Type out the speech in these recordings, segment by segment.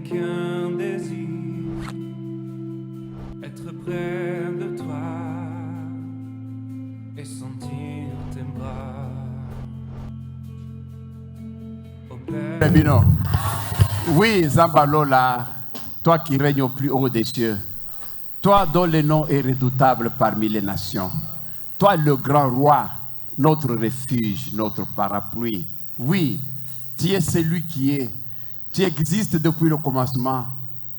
qu'un désir, être près de toi et sentir tes bras. Oh Père. Bino. Oui, Zambalola, toi qui règnes au plus haut des cieux, toi dont le nom est redoutable parmi les nations, toi le grand roi, notre refuge, notre parapluie. Oui, tu es celui qui est. Tu existes depuis le commencement,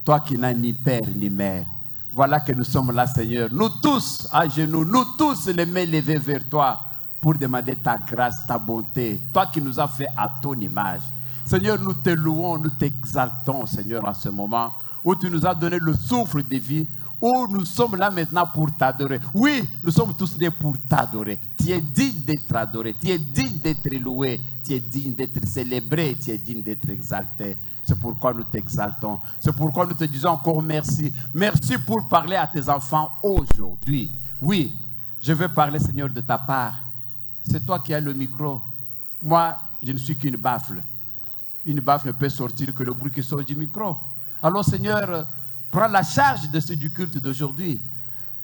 toi qui n'as ni père ni mère. Voilà que nous sommes là, Seigneur. Nous tous à genoux, nous tous les mains levées vers toi pour demander ta grâce, ta bonté. Toi qui nous as fait à ton image. Seigneur, nous te louons, nous t'exaltons, Seigneur, en ce moment où tu nous as donné le souffle de vie, où nous sommes là maintenant pour t'adorer. Oui, nous sommes tous nés pour t'adorer. Tu es digne d'être adoré, tu es digne d'être loué, tu es digne d'être célébré, tu es digne d'être exalté. C'est pourquoi nous t'exaltons. C'est pourquoi nous te disons encore merci. Merci pour parler à tes enfants aujourd'hui. Oui, je veux parler, Seigneur, de ta part. C'est toi qui as le micro. Moi, je ne suis qu'une baffle. Une baffe ne peut sortir que le bruit qui sort du micro. Alors, Seigneur, prends la charge du culte d'aujourd'hui.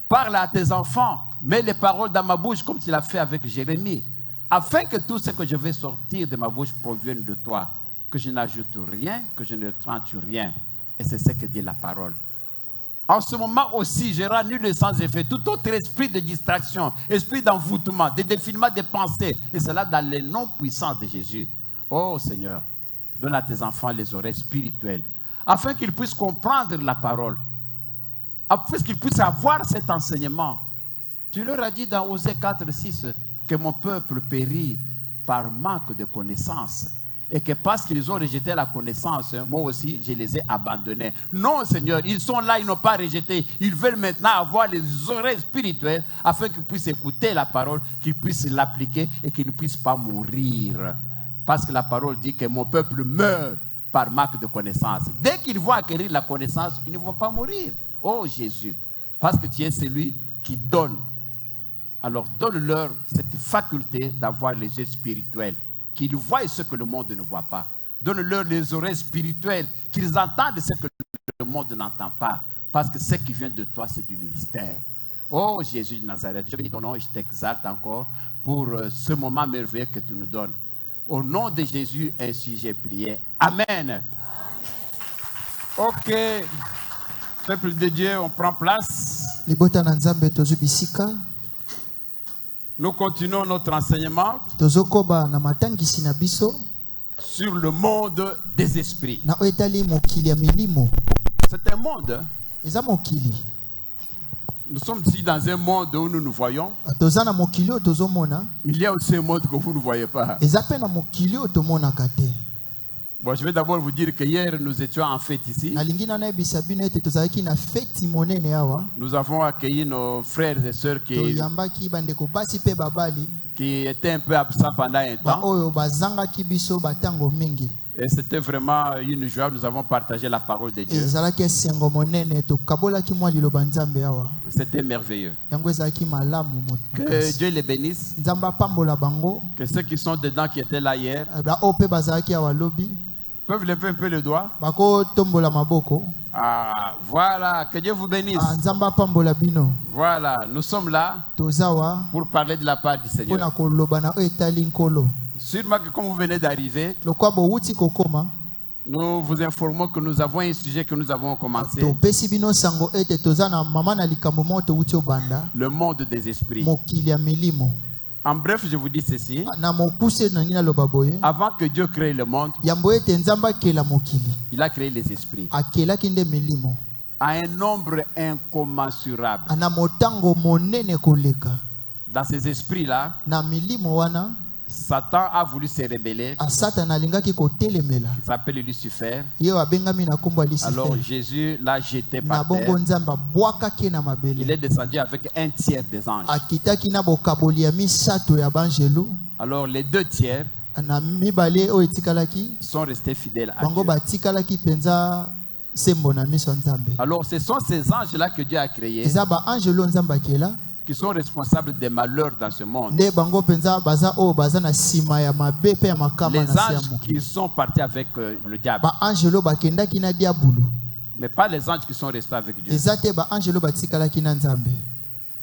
Parle à tes enfants. Mets les paroles dans ma bouche comme tu l'as fait avec Jérémie. Afin que tout ce que je vais sortir de ma bouche provienne de toi. Que je n'ajoute rien, que je ne tranche rien. Et c'est ce que dit la parole. En ce moment aussi, je rannule sans effet tout autre esprit de distraction, esprit d'envoûtement, de défilement des pensées. Et cela dans le nom puissant de Jésus. Oh Seigneur, donne à tes enfants les oreilles spirituelles, afin qu'ils puissent comprendre la parole, afin qu'ils puissent avoir cet enseignement. Tu leur as dit dans Osée 4, 6 que mon peuple périt par manque de connaissance. Et que parce qu'ils ont rejeté la connaissance, moi aussi, je les ai abandonnés. Non, Seigneur, ils sont là, ils n'ont pas rejeté. Ils veulent maintenant avoir les oreilles spirituelles afin qu'ils puissent écouter la parole, qu'ils puissent l'appliquer et qu'ils ne puissent pas mourir. Parce que la parole dit que mon peuple meurt par manque de connaissance. Dès qu'ils vont acquérir la connaissance, ils ne vont pas mourir. Oh Jésus, parce que tu es celui qui donne. Alors donne-leur cette faculté d'avoir les yeux spirituels, qu'ils voient ce que le monde ne voit pas. Donne-leur les oreilles spirituelles, qu'ils entendent ce que le monde n'entend pas. Parce que ce qui vient de toi, c'est du ministère. Oh Jésus de Nazareth, je bénis ton nom et je t'exalte encore pour ce moment merveilleux que tu nous donnes. Au nom de Jésus, ainsi j'ai prié. Amen. Ok. Peuple de Dieu, on prend place. Nous continuons notre enseignement sur le monde des esprits. C'est un monde. Nous sommes ici dans un monde où nous nous voyons. Il y a aussi un monde que vous ne voyez pas. Bon, je vais d'abord vous dire que hier nous étions en fête ici. Nous avons accueilli nos frères et sœurs qui étaient un peu absents pendant un temps. Et c'était vraiment une joie. Nous avons partagé la parole de Dieu. C'était merveilleux. Que Dieu les bénisse. Que ceux qui sont dedans, qui étaient là hier, peuvent lever un peu le doigt. Ah, voilà, que Dieu vous bénisse. Voilà, nous sommes là pour parler de la part du Seigneur. Sûrement que comme vous venez d'arriver, nous vous informons que nous avons un sujet que nous avons commencé. Le monde des esprits. En bref, je vous dis ceci. Avant que Dieu crée le monde, il a créé les esprits à un nombre incommensurable. Dans ces esprits-là, Satan a voulu se rebeller. Il s'appelle Lucifer. Alors Jésus l'a jeté par terre. Il est descendu avec un tiers des anges. Alors les 2 tiers sont restés fidèles à Dieu. Alors ce sont ces anges-là que Dieu a créés qui sont responsables des malheurs dans ce monde. nde bango penza baza o baza na sima ya mabe pe ya makama Les na se ya anges mokili. qui sont partis avec le diable. Ba angelo bakendaki na diabulu. Mais pas les anges qui sont restés avec Dieu. Eza te ba angelo batikalaki na Nzambe.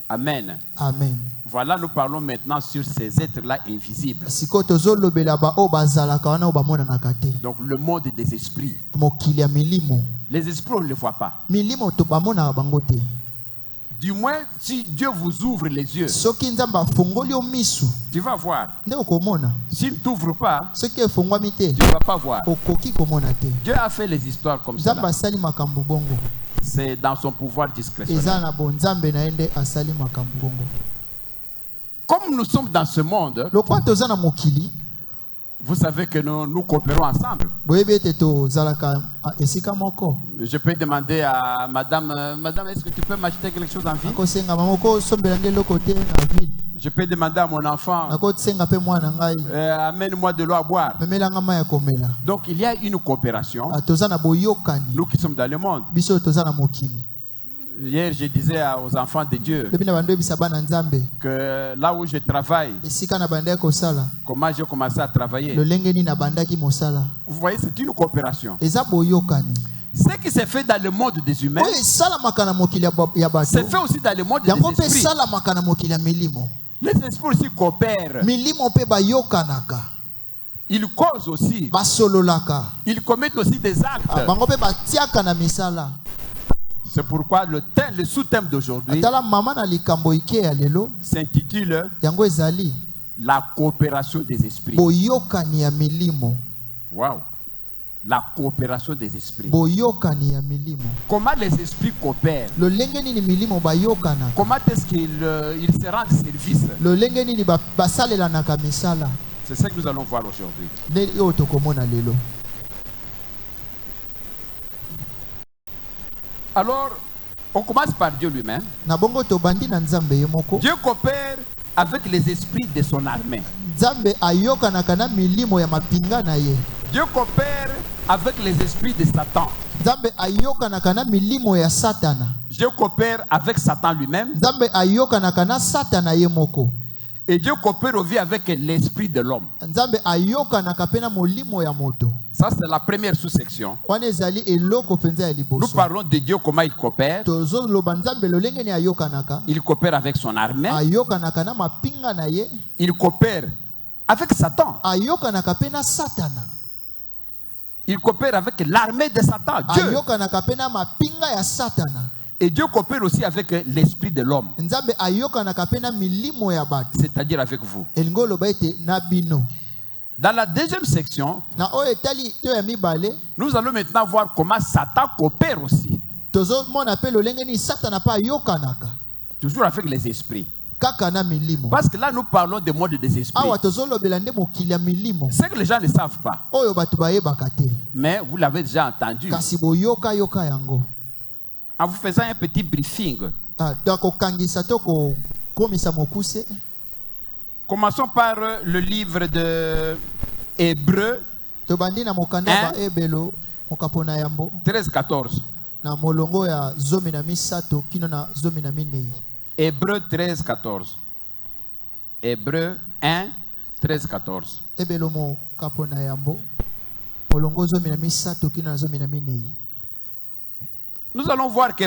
Amen. Amen. Voilà, nous parlons maintenant sur ces êtres-là invisibles. Siko tozolobela ba o bazalaka wana o bamonanaka te. Donc le monde des esprits. Mokili ya milimo. Les esprits, on ne les voit pas. Milimo to bamonaka bango te. Du moins, si Dieu vous ouvre les yeux, Soki Nzambe afungoli o misu, tu vas voir. nde okomona. S'il ne t'ouvre pas, Soki efungwami te, tu ne vas pas voir. okoki komona te. Dieu a fait les histoires comme ça. Nzambe asali makambo bongo. C'est dans son pouvoir discrétionnel. Eza na bo Nzambe na ende asali makambo bongo. Comme nous sommes dans ce monde, Lokwa toza na mokili, vous savez que nous coopérons ensemble. boyebi ete tozalaka esika moko. Je peux demander à madame, madame, est-ce que tu peux m'acheter quelque chose en vie? Nakosenga moko sombela nde eloko te na ville. Je peux demander à mon enfant, Nakosenga pe mwana ngai, amène-moi de l'eau à boire. memelanga mai ya komela. Donc il y a une coopération, Toza na boyokani, nous qui sommes dans le monde. biso toza na mokili. Hier, je disais aux enfants de Dieu Lobi na bando ebisa bana Nzambe, que là où je travaille, esika na banda kosala, comment j'ai commencé à travailler. lolenge ni na bandaki mosala. Vous voyez, c'est une coopération. Eza boyokani. Ce qui s'est fait dans le monde des humains, Oyo esalamaka na mokili ya bato, c'est fait aussi dans le monde yango des mpe esprits. esalamaka na mokili ya milimo. Les esprits aussi coopèrent. Milimo mpe bayokanaka, Ils causent aussi. basololaka. Ils commettent aussi des actes. Bango mpe batiaka na misala. C'est pourquoi le sous-thème d'aujourd'hui Atala mama na likambo ike ya lelo, s'intitule yango ezali La coopération des esprits. boyokani ya milimo. Waouh! La coopération des esprits. Boyokani ya milimo. Comment les esprits coopèrent? Lolenge nini milimo bayokanaka. Comment est-ce qu'ils se rendent service? Lolenge nini basalelanaka misala. C'est ce que nous allons voir aujourd'hui. Nde oyo tokomona lelo. Alors, on commence par Dieu lui-même. Na bongo tobandi na Nzambe ye moko. Dieu coopère avec les esprits de son armée. Nzambe ayokanaka na milimo ya mapinga na ye. Dieu coopère avec les esprits de Satan. Nzambe ayokanaka na milimo ya Satana. Dieu coopère avec Satan lui-même. Nzambe ayokanaka na Satana ye moko. Et Dieu coopère aussi avec l'esprit de l'homme. Nzambe ayokanaka pe na molimo ya moto. Ça, c'est la première sous-section. Wana ezali eloko penza ya Nous liboso. parlons de Dieu, comment il coopère. Tozoloba Nzambe lolenge ni ayokanaka. Il coopère avec son armée. Ayokanaka na mapinga na ye. Il coopère avec Satan. Ayokanaka pe na Satana. Il coopère avec l'armée de Satan, Dieu. Ayokanaka pe na mapinga ya Satana. Et Dieu coopère aussi avec l'esprit de l'homme, Nzambe ayokanaka pe na milimo ya bato. c'est-à-dire avec vous. Elingo loba ete na bino. Dans la deuxième section, Na oyo etali to ya mibale, nous allons maintenant voir comment Satan coopère aussi. tozomona pe lolenge ni Satana pa ayokanaka. Toujours avec les esprits. Kaka na milimo. Parce que là, nous parlons des modes des esprits. Awa tozolobela nde mokili ya milimo. C'est que les gens ne savent pas. Oyo bato bayebaka te. Mais vous l'avez déjà entendu. Kasi boyoka yoka yango. En vous faisant un petit briefing. Kokangisa to komisa mokuse. Commençons par le livre de Hébreux Tobandi na mokanda ba ebelo mokapona yambo 13-14. na molongo ya zomi na misato kino na zomi na minei. Hébreux 13-14. Hébreux 1, 13-14. Ebelo mokapona yambo molongo zomi na misato kino na zomi na minei. Nous allons voir que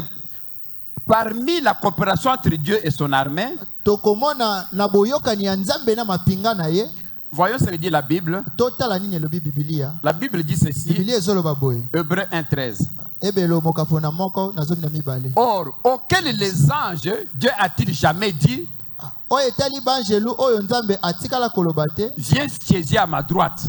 parmi la coopération entre Dieu et son armée, Tokomona na boyokani ya Nzambe na mapinga na ye. voyons ce que dit la Bible. Totala nini elobi Biblia. La Bible dit ceci, Biblia ezoloba boye. Hébreux 1, 13. Ebelo mokapona moko na zomi na mibale. Or, auquel les anges, Dieu a-t-il jamais dit, Oyo etali banjelu oyo Nzambe atikala koloba te. viens siéger à ma droite,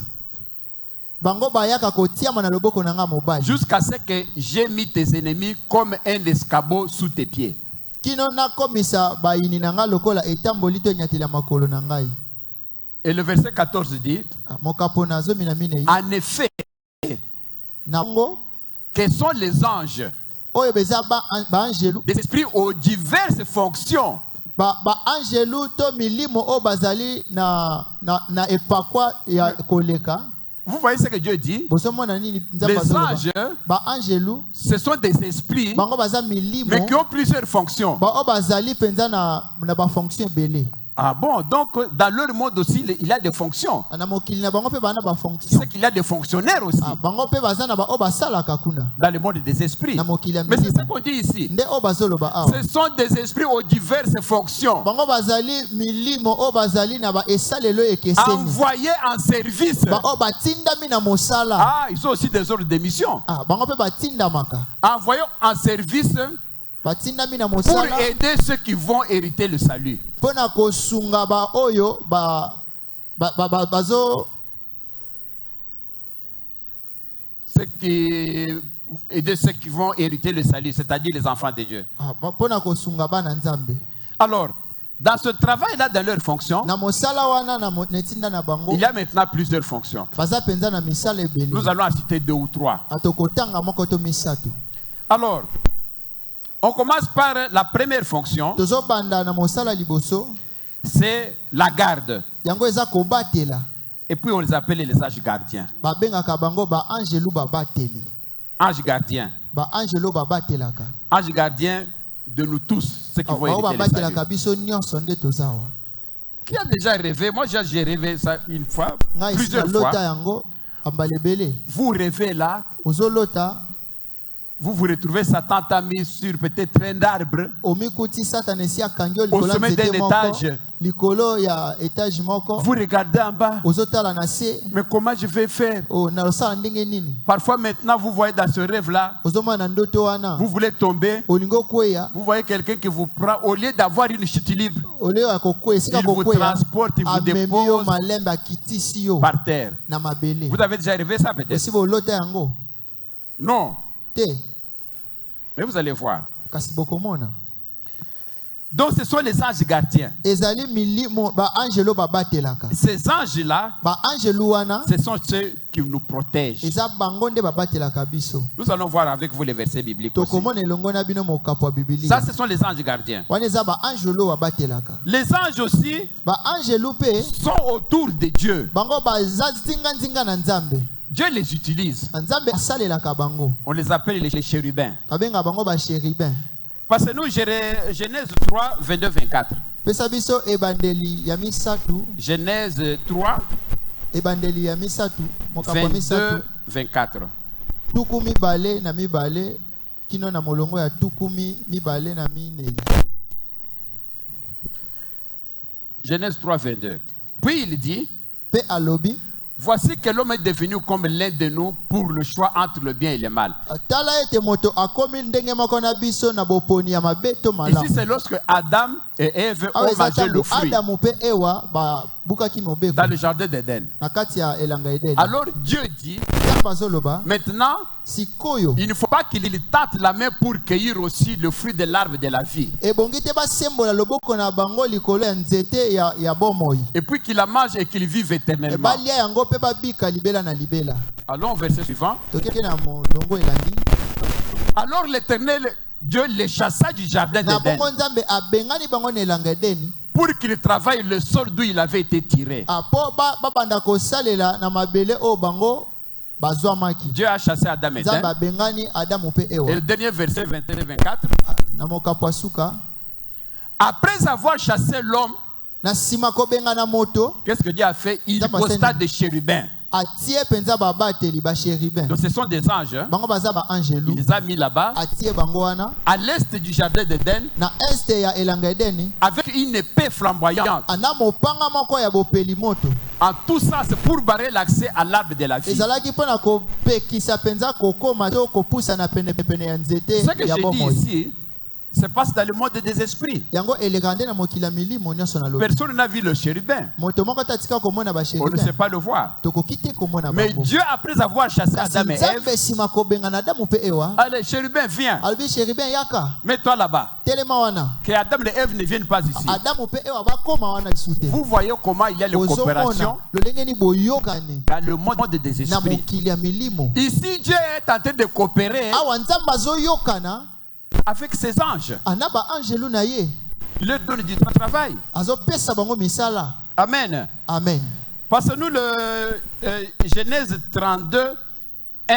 Bango bayaka kotiama na loboko na nga mobali. jusqu'à ce que j'ai mis tes ennemis comme un escabeau sous tes pieds. Kino nakomisa bayini na nga lokola etamboli to nyatela makolo na ngai. Et le verset 14 dit, Mokapo na zomi na minei. en effet, Nango quels sont les anges, oyo beza ba angelu des esprits aux diverses fonctions, ba angelu to milimo o bazali na epakwa ya koleka. Vous voyez ce que Dieu dit? bosomona nini nzambe Les azoloba anges, ba angelu ce sont des esprits, bango baza milimo mais qui ont plusieurs fonctions. ba o bazali penza na ba fonction belé. Ah bon, donc dans leur monde aussi, il y a des fonctions. Na mokili na bango pe bana ba fonction. C'est qu'il y a des fonctionnaires aussi. Bango pe baza na ba o basalaka kuna Dans le monde des esprits. na mokili Mais c'est milimo. ce qu'on dit ici. Nde o bazoloba awa. Ce sont des esprits aux diverses fonctions. Bango bazali milimo o bazali na ba esalelo ekeseni. Envoyés en service. Ba o batindami na mosala. Ah, ils ont aussi des ordres de mission. Bango pe batindamaka. Envoyés en service Batindami na pour mosala aider ceux qui vont hériter le salut. pona kosunga ba oyo bazo Aider ceux qui vont hériter le salut, c'est-à-dire les enfants de Dieu. pona kosunga bana nzambe. Alors, dans ce travail-là, dans leur fonction, Na mosala wana na netinda na bango il y a maintenant plusieurs fonctions. baza penza na misala ebele. Nous allons en citer 2 ou 3. Atokotanga moko to misato. Alors, on commence par la première fonction, Tozo banda na mosala liboso c'est la garde. yango eza kobatela. Et puis on les appelle les anges gardiens. Ba bengaka bango ba angelu ba bateli. Anges gardiens. Ba angelo ba batelaka. Anges gardiens de nous tous, ceux qui vont Ba hériter le batelaka salut. biso nyonso nde tozawa. Qui a déjà rêvé? Moi j'ai rêvé ça une fois, Ngai plusieurs lota fois. yango ambalebele. Vous rêvez là, Ozolota vous vous retrouvez Satan t'a mis sur peut-être un arbre, omikuti Satan esi akangi au likolo sommet d'un nzete moko étage. likolo ya étage moko Vous regardez en bas, ozotala na se mais comment je vais faire? nalosala ndenge nini Parfois maintenant vous voyez dans ce rêve-là, ozomona na ndoto wana vous voulez tomber, olingo kweya vous voyez quelqu'un qui vous prend, au lieu d'avoir une chute libre, oleo ya kokweya esika il vous kokweya transporte, il vous amemi yo dépose malembe akitisi yo par terre. na mabele. Vous avez déjà rêvé ça peut-être? Osi bolota yango Non, te mais vous allez voir. kasi bokomona Donc ce sont les anges gardiens. ezali milimo ba angelo babatelaka. Ces anges-là, Ba angelo wana ce sont ceux qui nous protègent. eza bango nde babatelaka biso. Nous allons voir avec vous les versets bibliques aussi. Tokomona elongo na bino mokapo ya Biblia. Ça, ce sont les anges gardiens. Wana eza ba angelo babatelaka. Les anges aussi Ba angelo pe sont autour de Dieu. bango baza nzinga na nzambe. Dieu les utilise. Nzambe asalelaka bango. On les appelle les chérubins. Babenga bango ba chérubin. Parce que nous, Genèse 3, 22, 24. Pesa biso ebandeli ya misatu. Genèse 3, Ebandeli ya misatu. Mokapo ya 22, misatu. 24. Tuku mibale na mibale. Kino na molongo ya tuku mibale na minei. Genèse 3, 22. Puis il dit, Pe alobi. voici que l'homme est devenu comme l'un de nous pour le choix entre le bien et le mal. Tala ete moto akomi ndenge moko na biso na boponi ya mabeto malamu. Ici, c'est lorsque Adam et Ève ont mangé le fruit Adamu pe Ewa ba bukaki mobeko dans le jardin d'Éden. na kati ya elanga Eden. Alors Dieu dit, Bazoloba maintenant, sikoyo il ne faut pas qu'il tente la main pour cueillir aussi le fruit de l'arbre de la vie. ebongi te basembola loboko na bango likolo ya nzete ya bomoi. Et puis qu'il la mange et qu'il vive éternellement. Balia yango pe babika libela na libela. Allons au verset suivant. Tokeke na molongo elandi. Alors l'Éternel, Dieu les chassa du jardin Na d'Éden bongo nzambe abengani bango na elanga Edeni. pour qu'il travaille le sol d'où il avait été tiré. Apo babanda kosalela na mabele o bango bazwamaki. Dieu a chassé Adam et Nzambe Ève. abengani Adamu pe Et Ewa. le dernier verset 21 et 24. Na mokapo suka. Après avoir chassé l'homme, Na sima kobengana moto. qu'est-ce que Dieu a fait? Il posta des chérubins. Atie penza babateli ba chérubin. Donc ce sont des anges. Hein. Bango baza ba angelu. Il les a mis là-bas, Atie bango wana à l'est du jardin d'Éden, na este ya elanga Edeni. avec une épée flamboyante. Ana mopanga moko ya bopeli moto. En tout ça, c'est pour barrer l'accès à l'arbre de la vie. Ezalaki pona kopekisa penza kokoma to kopusa na pene ya nzete Ce que ya j'ai dit bomoi. ici, se passe dans le monde des esprits. Yango elegande na mokila milimo nyonso na lobi. Personne n'a vu le chérubin. Moto moko tatika komona ba On ne chérubin. sait pas le voir. Tokokite komona Mais bango. Dieu, après avoir chassé Kasi Adam et Ève, Nzambe sima kobengana Adamu pe Ewa. allez, chérubin, viens, Albi chérubin yaka. mets-toi là-bas. Telema wana. Que Adam et Ève ne viennent pas ici. Adamu pe Ewa bakoma wana lisute. Vous voyez comment il y a les coopérations lolenge ni boyokani dans le monde des na esprits. mokili ya milimo. Ici, Dieu est en train de coopérer Awa Nzambe azoyokana avec ses anges. ana ba angelu na ye. Il leur donne du travail. Azopesa bango misala. Amen. Amen. Passez-nous le Genèse 32, 1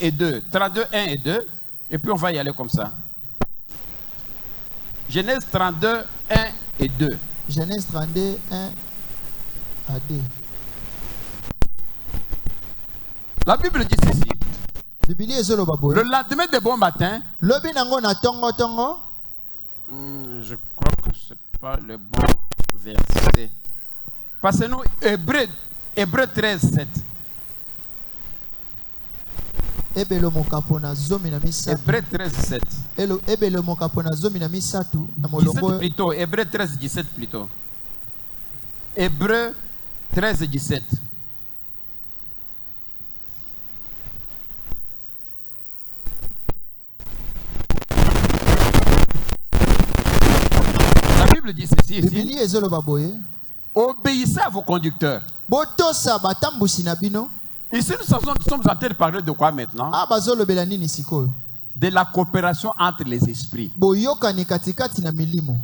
et 2. 32, 1 et 2. Et puis on va y aller comme ça. Genèse 32, 1 et 2. Genèse 32, 1 à 2. La Bible dit ceci. Biblia ezoloba boye. Le lendemain de bon matin, Lobi nango na tongo tongo. je crois que ce n'est pas le bon verset. Passez-nous Hébreu 13, 7. Ebelo mokapo na zomi na misatu. Hébreu 13, 7. Ebelo mokapo na zomi na misatu. Na 17 molongo. plutôt. Hébreu 13, 17 plutôt. Hébreu 13, 17. La Bible dit ceci ici. Biblia ezoloba boye. Obéissez à vos conducteurs. Botosa batambusi na bino. Ici, nous sommes en train de parler de quoi maintenant? Ah bazolobela nini sikoyo? De la coopération entre les esprits. Boyokani katikati na milimo.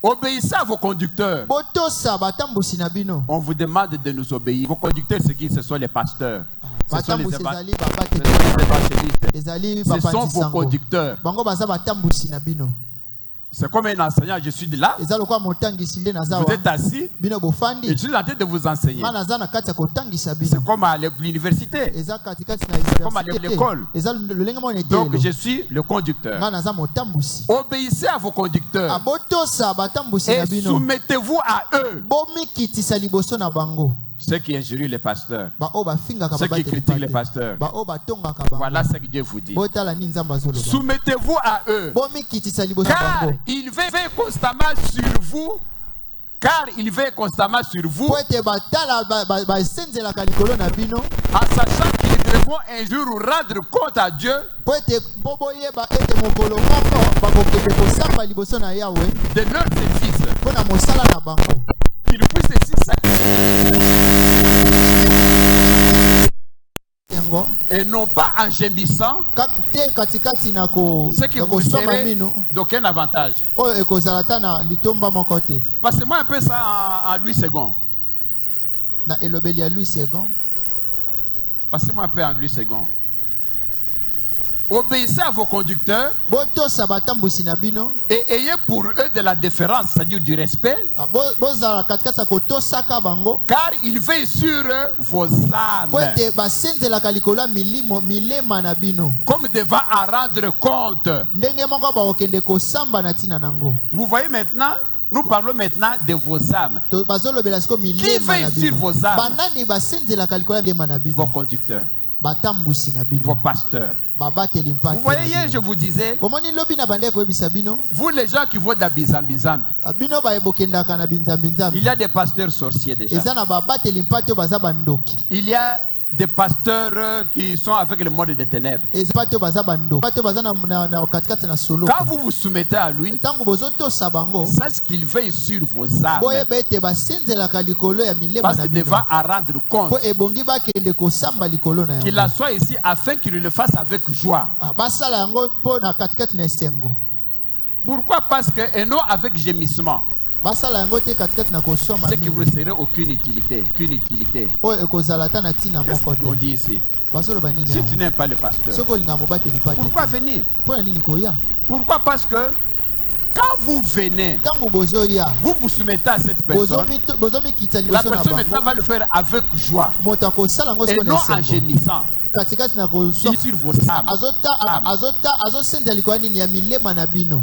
Obéissez à vos conducteurs. Botosa batambusi na bino. On vous demande de nous obéir. Vos conducteurs, c'est qui? Ce sont les pasteurs. Ce sont les Batambusi ezali babate. évangélistes. Ezali Ce sont bapanzi vos sango. conducteurs. Bango baza batambusi na bino. C'est comme un enseignant, je suis de là. Ezalo kwa motangisi nde Vous nazawa. êtes assis Bino et bofandi. je suis en train de vous enseigner. Nga naza na kati ya kotangisa C'est bino. comme à l'université. Eza katikati na comme à université. l'école. Eza lolenge mo Donc, netelo. je suis le conducteur. Nga naza motambusi. Obéissez à vos conducteurs Abotosa batambusi et na bino. soumettez-vous à eux. Bomikitisa liboso na bango. Ceux qui injurient les pasteurs, Ba o bafingaka ceux qui babateli critiquent les pate. pasteurs. Ba o batongaka bango. Voilà ce que Dieu vous dit. Botala ni nzamba zoloba. Soumettez-vous à eux. Bomikitisa liboso na Car bango. il veille constamment sur vous. Car il veille constamment sur vous, Po ete batala basenzelaka likolo na bino. en sachant qu'ils devront un jour rendre compte à Dieu Po ete boboyeba ete mokolo moko bakokende kosamba liboso na Yawe de leur service. mpo na mosala na bango. Qu'ils puissent ainsi Yango et non pas en gémissant, te katikati na ce qui vous kosoma serait bino d'aucun avantage. oyo ekozala ta na litomba moko te. Passez-moi un peu ça en Louis II. Na elobeli ya Louis II. Passez-moi un peu en Louis II. Obéissez à vos conducteurs Botosa batambusi na bino. et ayez pour eux de la déférence, c'est-à-dire du respect, Bozala katikati ya kotosaka bango. car ils veillent sur vos âmes, Po ete basenzelaka likolo ya milema na bino. comme devant en rendre compte. Ndenge moko bakokende kosamba na ntina nango. Vous voyez maintenant, nous parlons maintenant de vos âmes, Bazolobela siko milema veille na sur bino. vos âmes? Banani basenzelaka likolo ya milema na vos bino. conducteurs, Batambusi na vos bino. pasteurs. Babateli mpate. Vous voyez, hier je vous disais, Komoni lobi na bande koyebisa bino. vous les gens qui vont d'Abizambizambi, Bino bayebokendaka na binzambinzambi. il y a des pasteurs sorciers déjà. Eza na babateli mpate baza bandoki. Il y a des pasteurs qui sont avec le monde des ténèbres. Eza pate baza bandoki. Pate baza na katikati na solo. Quand vous vous soumettez à lui, Tango bozotosa bango. sachez qu'il veille sur vos âmes. Boyeba ete basenzelaka likolo ya milema Parce na qu'il bino. devra en rendre compte. Po ebongi bakende kosamba likolo na Qu'il yango. assoie ici afin qu'il le fasse avec joie. Basala yango po na katikati na esengo. Pourquoi? Parce que, et non avec gémissement. Basala yango te katikati na kosoma. C'est que vous ne serez aucune utilité. Qu'une utilité. Oyo ekozala ta na ntina Qu'est-ce moko qu'on te. dit ici? Bazoloba nini Si yango? tu n'aimes pas le pasteur, Soko olinga mobateli mpate. pourquoi venir? Po na nini koya? Pourquoi? Parce que quand vous venez, Tango bozoya. vous vous soumettez à cette personne, Bozomikitsa la liboso na personne maintenant bango. va le faire avec joie Moto akosala yango et siko na non en esengo. gémissant. Katikati na kosoma. Sur vos âmes. Azosenza likolo ya nini ya milema na bino.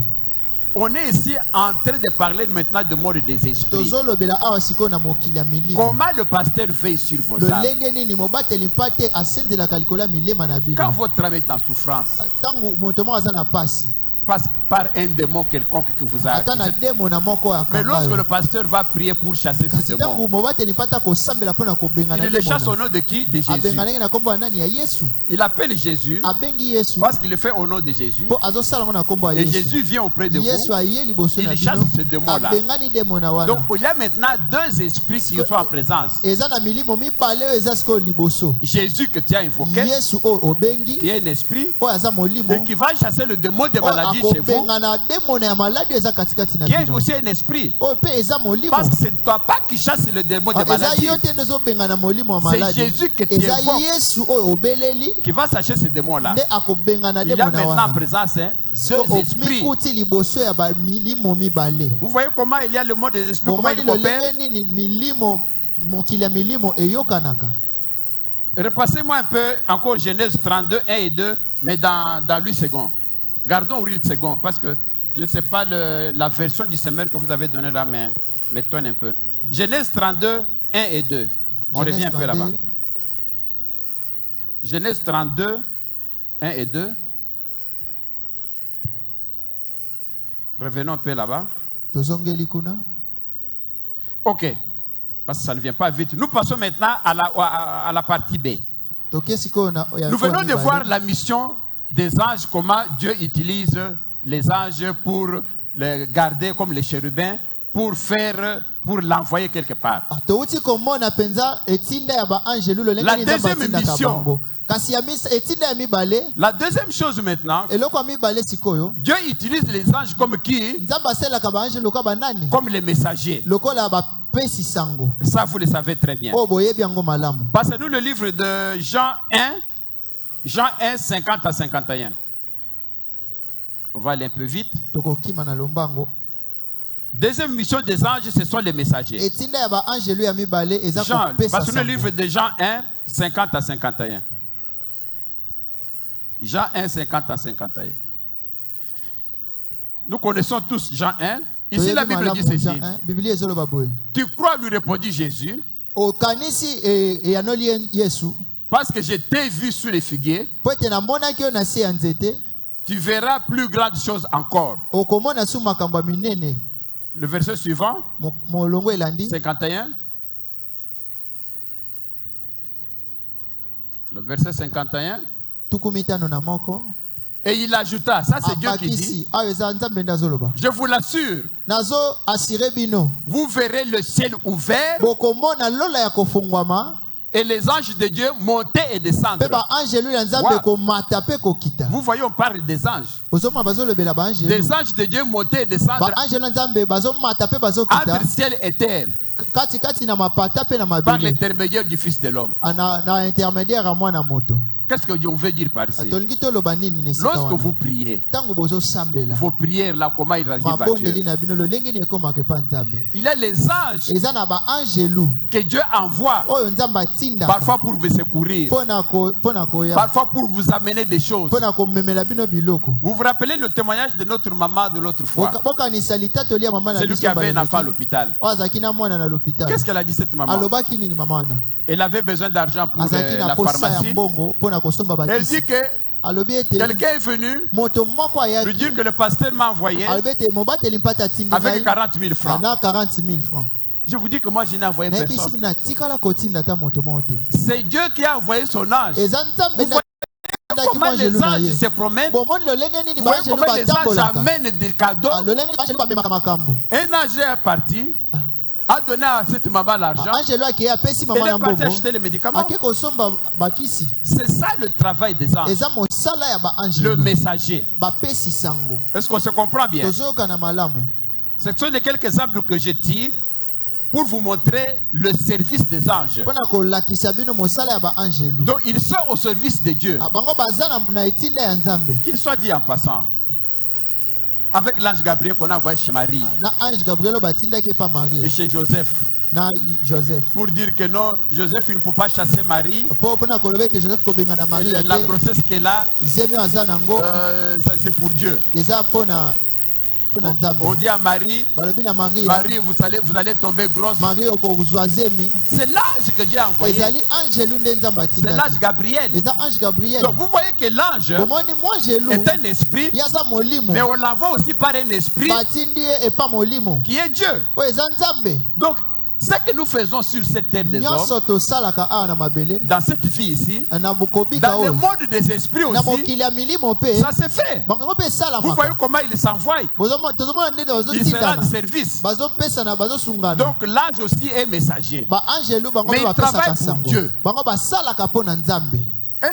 On est ici en train de parler maintenant de mort des esprits. Tozolobela awa siko na mokili ya milima. Comment le pasteur veille sur vos âmes? Lolenge nini mobateli mpate asenzelaka likolo ya milema na bino. Quand votre âme est en souffrance, Tango moto moko aza na pasi. passe par un démon quelconque que vous a Ata na accusé. demo na moko ya Mais lorsque kanga. le pasteur va prier pour chasser ce Kasi démon, tango mobateli mpate akosambela mpona kobenga na il le chasse demo. au nom de qui? De Jésus. Abenga ndenge na kombo ya nani ya Yesu. Il appelle Jésus Abengi Yesu. parce qu'il le fait au nom de Jésus. Po azosala ngo na kombo ya Et Yesu. Jésus vient auprès de Yesu vous. aye liboso na Il chasse bino. ce démon-là. Abengani demo na wana. Donc il y a maintenant deux esprits qui sont en présence. Eza na milimo mibale oyo eza siko liboso. Jésus que tu as invoqué, Yesu oyo obengi qui est un esprit oyo aza molimo et qui va chasser le démon de oyo maladie chez vous. bengana démon ya maladie eza katikati na qui est bino. aussi un esprit. O pe eza molimo. Parce que ce n'est toi pas qui chasse le démon de Eza maladie. yo te ndezo bengana molimo ya C'est maladie. Jésus que tu Eza invoques Yesu oyo obeleli qui va chercher ce démon-là. nde akobengana Il y a démon na maintenant en wana. présence So deux esprits. mikuti liboso ya ba milimo mibale. Vous voyez comment il y a le monde des esprits, comment Bomani il coopère. lolenge nini milimo mokili ya milimo eyokanaka. Repassez-moi un peu encore Genèse 32, 1 et 2, mais dans 8 secondes. Gardons 8 secondes, parce que je ne sais pas la version du semeur que vous avez donnée là, mais m'étonne un peu. Genèse 32, 1 et 2. On Genèse revient un peu 32. là-bas. Genèse 32, 1 et 2. Revenons un peu là-bas. Tozongeli kuna. Ok. Parce que ça ne vient pas vite. Nous passons maintenant à la partie B. Nous venons de voir la mission des anges, comment Dieu utilise les anges pour les garder comme les chérubins, pour l'envoyer quelque part. La deuxième mission. La deuxième chose maintenant, Dieu utilise les anges comme qui? Comme les messagers. Ça, vous le savez très bien. Passez-nous le livre de Jean 1, 50 à 51. On va aller un peu vite. Deuxième mission des anges, ce sont les messagers. Jean, passez-nous le livre de Jean 1, 50 à 51. Jean 1, 50 à 51. Nous connaissons tous Jean 1. Ici, la Bible dit ceci. Tu crois, lui répondit Jésus, parce que je t'ai vu sur les figuiers, tu verras plus grandes choses encore. Le verset suivant, 51. Le verset 51. Et il ajouta, ça c'est Dieu qui dit, je vous l'assure, vous verrez le ciel ouvert et les anges de Dieu monter et descendre. Wow. Vous voyez, on parle des anges. Des anges de Dieu monter et descendre entre ciel et terre par l'intermédiaire du Fils de l'homme. Qu'est-ce qu'on veut dire par ici? Lorsque vous priez, vos prières là, comment ils arrivent à Dieu? Il y a les anges que Dieu envoie parfois pour vous secourir, parfois pour vous amener des choses. Vous vous rappelez le témoignage de notre maman de l'autre fois? Celui qui avait un enfant à l'hôpital. Qu'est-ce qu'elle a dit cette maman? Elle avait besoin d'argent pour la pharmacie. Elle dit que quelqu'un est venu lui dire que le pasteur m'a envoyé avec 40 000 francs. Je vous dis que moi je n'ai envoyé personne. C'est Dieu qui a envoyé son ange. Vous voyez comment les anges se promènent? Vous voyez comment les anges amènent des cadeaux? Un ange est parti, a donné à cette maman l'argent. Elle est partie acheter les médicaments. C'est ça le travail des anges. Le messager. Est-ce qu'on se comprend bien? Ce sont les quelques exemples que je tire pour vous montrer le service des anges. Donc ils sont au service de Dieu. Qu'il soit dit en passant. Avec l'ange Gabriel qu'on a envoyé chez Marie et chez Joseph. Pour dire que non, Joseph il ne peut pas chasser Marie. La grossesse qu'elle a, ça c'est pour Dieu. On dit à Marie, Marie, vous allez tomber grosse. C'est l'ange que Dieu a envoyé. C'est l'ange Gabriel. Donc vous voyez que l'ange est un esprit, mais on l'envoie aussi par un esprit qui est Dieu. Donc, ce que nous faisons sur cette terre des hommes, dans cette vie ici, dans le monde des esprits aussi, ça se fait. Vous voyez comment il s'envoie. Il se rend service. Donc l'ange aussi est messager. Mais il travaille pour Dieu.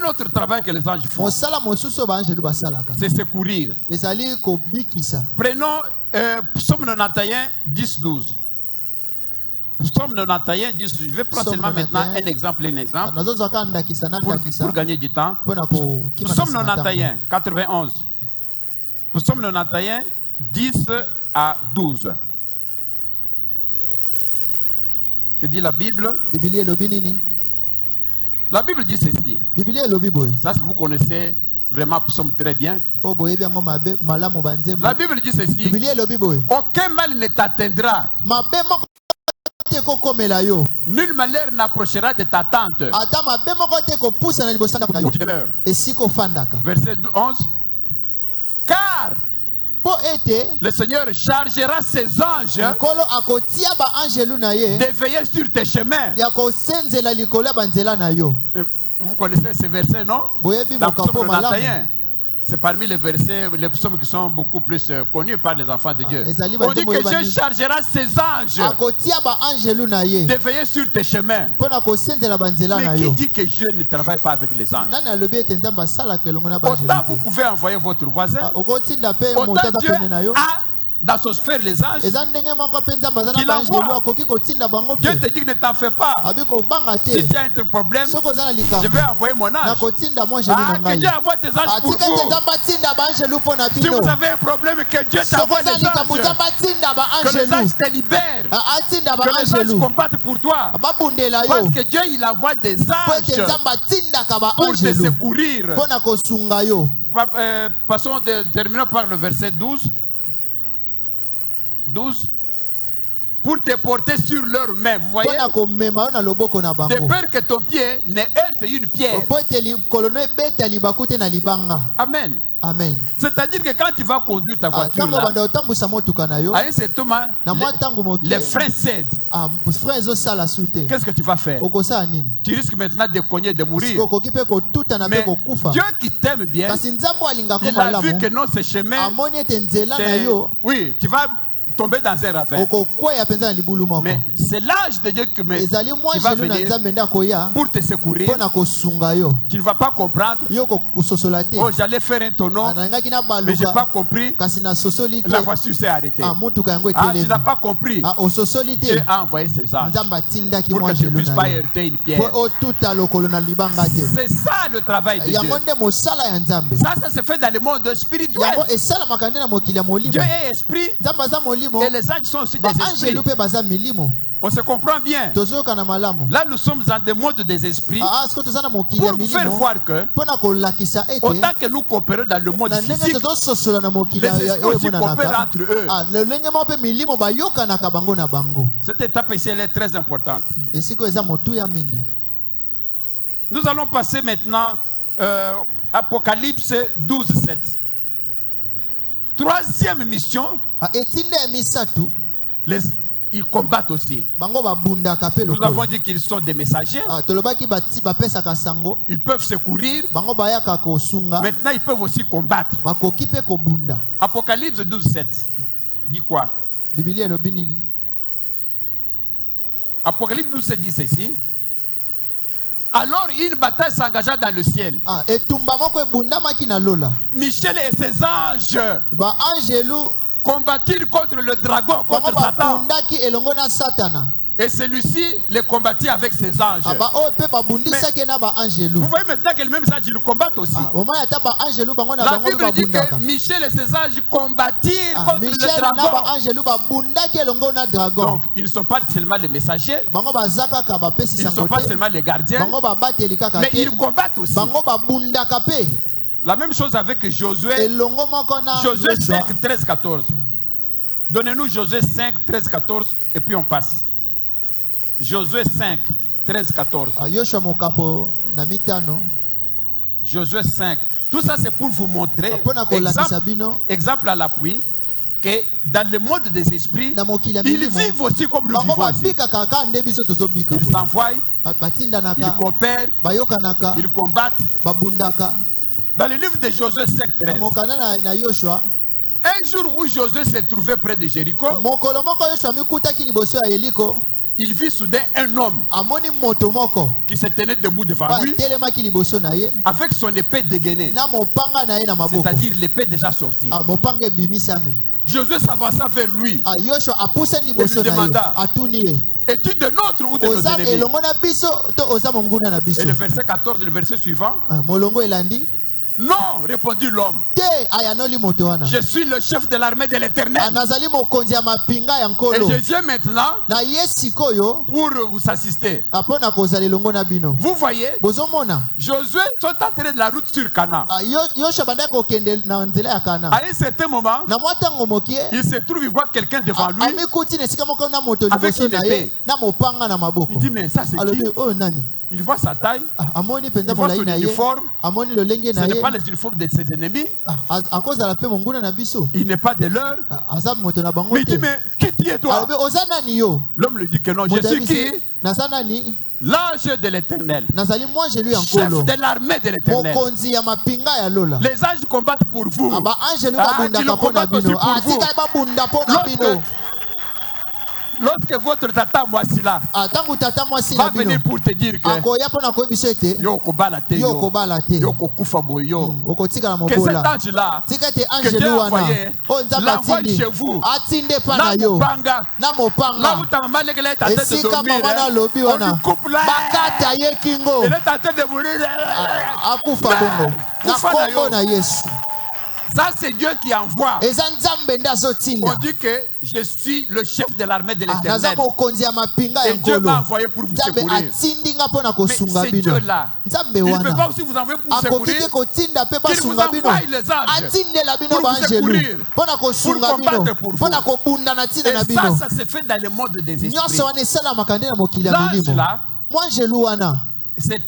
Un autre travail que les anges font, mosala mosusu oyo baangelu basalaka c'est secourir. ezali kobikisa. Prenons Psaume 91, 10, 12. Psaume 91, 10, 12. Je vais prendre Psaume seulement maintenant 91. un exemple, nazozwaka ndakisa na ndakisa pour gagner du temps. mpona kokima na Psaume nsima ntango. 91, 91. Psaume 91, 10 à 12. Que dit la Bible? Biblia elobi nini? La Bible dit ceci. Biblia elobi boye Ça, vous connaissez vraiment Psaume très bien. oyo boyebi yango mabe malamu banzembo. La Bible dit ceci. Biblia elobi boye Aucun mal ne t'atteindra. mabe moko te kokomela yo, Nul malheur n'approchera de ta tente. ata mabe moko te kopusa na liboso ndako na yo Où tu demeures. esika ofandaka. Verset 11. Car mpo ete le Seigneur chargera ses anges nkolo akotia baangelu na ye de veiller sur tes chemins. ya kosenzela likolo ya banzela na yo. Vous connaissez ces versets, non? Boyebi Dans mokapo Psaume malamu 91. C'est parmi les versets, les psaumes qui sont beaucoup plus connus par les enfants de Dieu. ezali On dit banzembo que oyebani. Dieu chargera ses anges akotia baangelu na ye de veiller sur tes chemins. mpo na kosenzela banzela na Mais qui yo. dit que Dieu ne travaille pas avec les anges? nani alobi ete nzambe asalaka elongo na Autant baangelu vous te? pouvez envoyer votre voisin, okotinda mpe moto autant aza Dieu pene na yo. a dans son sphère les anges. eza ndenge moko mpe nzambe aza na Qu'il baangelu envoie. akoki kotinda bango Dieu mpe te dit que ne t'en fais pas. abi kobanga Si te. tu as un problème, soki oza na je likambo vais envoyer mon ange. nakotinda mo angelu Ah, na que ngai. Dieu envoie tes anges pour atika ete vous. nzambe atinda baangelu mpo na Si bino. vous avez un problème, que Dieu soki t'envoie oza na les likambo anges. nzambe atinda Que les baangelu anges te libèrent. atinda Que les anges baangelu combattent pour toi. babundela yo Parce que Dieu, il envoie des mpo ete anges nzambe atindaka pour te baangelu secourir. mpo na kosunga yo. Passons, terminons par le verset 12. 12. Pour te porter sur leurs mains. Vous voyez? mpo na komema yo na loboko na De bango peur que ton pied ne heurte une pierre. mpo ete likolo no ebeta libaku te na libanga. Amen. Amen. C'est-à-dire que quand tu vas conduire ta voiture ntango là, banda otambwisa motuka na yo à un certain moment, na mwa ntango moke les freins cèdent. frein ezosala su te Qu'est-ce que tu vas faire? okosala nini? Tu risques maintenant de cogner, de mourir. okoki mpe kotuta mpe Mais kokufa. Dieu qui t'aime bien, kasi nzambe alingaka il a vu malamu que non, ce chemin, amoni ete nzela na yo oui, tu vas tomber dans un ravin. okokweya mpenza na libulu moko. Mais c'est l'âge de Dieu qui ezali mwa va jelu na venir nzambe nde akoya pour te secourir. mpo na kosunga yo. Tu ne vas pas comprendre. yo kososola te. Oh, j'allais faire un tonneau, anangaki na mais je n'ai pas baluka compris. kasi nasosoli te. La voiture s'est arrêtée. motuka yango Ah, tu etelemi. n'as pas compris. ososoli Dieu te. a envoyé ses anges nzambe atindaki pour que mwa tu ne jelu puisses pas na yo heurter une pierre. mpo otuta lokolo na libanga te. C'est ça le travail de Dieu. yango nde mosala ya nzambe. Ça se fait dans le monde spirituel. yango esalamaka nde na mokili ya molimo. Dieu est esprit nzambe aza molimo et les anges sont aussi des esprits. baangelu mpe baza milimo. On se comprend bien. tozoyokana malamu. Là, nous sommes dans des mondes des esprits siko toza na mokili ya pour vous faire milimo voir que mpo na kolakisa ete autant que nous coopérons dans le monde na ndenge physique, tozososola na mokili les esprits oyo aussi coopèrent emonanaka. entre eux. lolenge moko mpe milimo bayokanaka bango na bango. Cette étape ici, elle est très importante. esika eza motuya mingi. Nous allons passer maintenant Apocalypse 12, 7. Troisième mission, etinda ya misatu ils combattent aussi. bango babundaka mpe Nous avons lokola. dit qu'ils sont des messagers. tolobaki bapesaka sango Ils peuvent secourir. bango bayaka kosunga Maintenant, ils peuvent aussi combattre. bakoki mpe kobunda. Apocalypse 12, 7. Dit quoi? bibilia elobi nini? Apocalypse 12, 7 dit ceci. Alors une bataille s'engagea dans le ciel. etumba moko ebundamaki na lola. Michel et ses anges baangelu combattirent contre le dragon, bango contre Satan. babundaki elongo na satana. Et celui-ci les combattit avec ses anges. oyo mpe babundisaki na baangelu. Vous voyez maintenant que les mêmes anges ils le combattent aussi. omoi ata baangelu bango na La bango mpe Bible dit que babundaka. Michel et ses anges combattirent contre le michel na dragon. baangelu babundaki elongo na dragon. Donc, ils ne sont pas seulement les messagers, bango baza kaka bapesi ils ne sont sango pas te. seulement les gardiens, bango babateli kaka mais te. ils combattent aussi. bango babundaka mpe. La même chose avec Josué. elongo moko na Josué Joshua. 5, 13, 14. Donnez-nous Josué 5, 13, 14 et puis on passe. Josué 5, 13, 14. yoshua mokapo na mitano. Josué 5. Tout ça c'est pour vous montrer, mpona kolakisa bino exemple à l'appui, que dans le monde des esprits, na mokili ya ils milimo vivent aussi comme nous bango vivons ici. babikaka kaka nde biso tozobika. Ils s'envoient, ils batindanaka coopèrent, bayokanaka ils combattent. babundaka. Dans le livre de Josué 5, 13, mokanda na yoshua un jour où Josué s'est trouvé près de Jéricho, mokolo moko yoshua mikutaki liboso ya yeriko. il vit soudain un homme amoni moto moko qui se tenait debout devant oyo lui atelemaki liboso na ye avec son épée dégainée, na mopanga na ye na maboko. c'est-à-dire l'épée déjà sortie. Mopanga ebimisami. Josué s'avança vers lui. Yoshua apusani liboso na ye demanda, atuni ye, es-tu de notre ou de nos oza ennemis? elongo na biso to oza monguna na biso? Et le verset 14, le verset suivant. Molongo elandi, Non, répondit l'homme. te ayanoli moto wana, Je suis le chef de l'armée de l'Éternel. nazali mokonzi ya mapinga ya Et nkolo, je viens maintenant na ye sikoyo pour vous assister. apona kozala elongo na bino. Vous voyez, Bozomona Josué sont entrés de la route sur Canaan. Yoshua bandaki kokende na nzela ya Kana. À un certain moment, Na mwa ntango mokie il se trouve, il voit quelqu'un devant lui. amikuti na esika moko na moto Avec liboso une na épée. ye na mopanga na maboko. Il dit, mais ça c'est Alobi qui? oyo nani? Il voit sa taille. Amoni penza Il voit molai son na ye, uniforme. amoni lolenge Ce na n'est ye, pas les uniformes de ses ennemis. akozala pe monguna na biso. Il n'est pas de leur. Aza moto na bango Mais il dit, te. mais qui tu es toi? Alobi oza nani yo? L'homme lui dit que non, je Moto suis ayebisi, qui? naza nani? L'ange de l'Éternel. Nazali mwangelu ya Chef nkolo, de l'armée de l'Éternel. mokonzi ya mapinga ya lola. Les anges combattent pour vous. Ba angelu Ah, babundaka qui le mpo na combattent aussi bino. pour vous. Tika babunda mpo na bino. Lorsque votre tata Moissila Tangu tata mwasi va na bino venir pour te dire que akoya mpo na koyebisa ete yo kobala te yo yo kobala te, yo kokufa boye yo, okotikala que cet mobola. ange là Tika ete que Dieu angelu a wana envoyé oyo nzambe l'envoie atindi chez vous atinde pa na na yo mopanga na là mopanga où ta maman est est en train de esika dormir, mama na alobi on wana lui coupe là, bakata ye kingo elle est en train de mourir. akufa bongo na Kufa na yo. kombo na Yesu. Ça c'est Dieu qui envoie. Eza nzambe nde On azotinda. dit que je suis le chef de l'armée de Naza l'Éternel mokonzi ya mapinga ya et Dieu m'a nkolo. envoyé pour vous Nzambe secourir. atindi nga mpo na Mais kosunga c'est bino. Dieu là. Nzambe Il ne peut pas wana aussi vous envoyer pour akoki secourir. te kotinda mpe Qu'il vous basunga bino, envoie les anges atindela bino pour vous baangelu secourir, mpo na kosunga pour bino, combattre pour mpo na vous. kobunda na ntina na Et bino. ça se fait dans le monde des esprits. Nyonso wana esalamaka nde na mokili ya L'ange milimo. là, Mwangelu wana c'est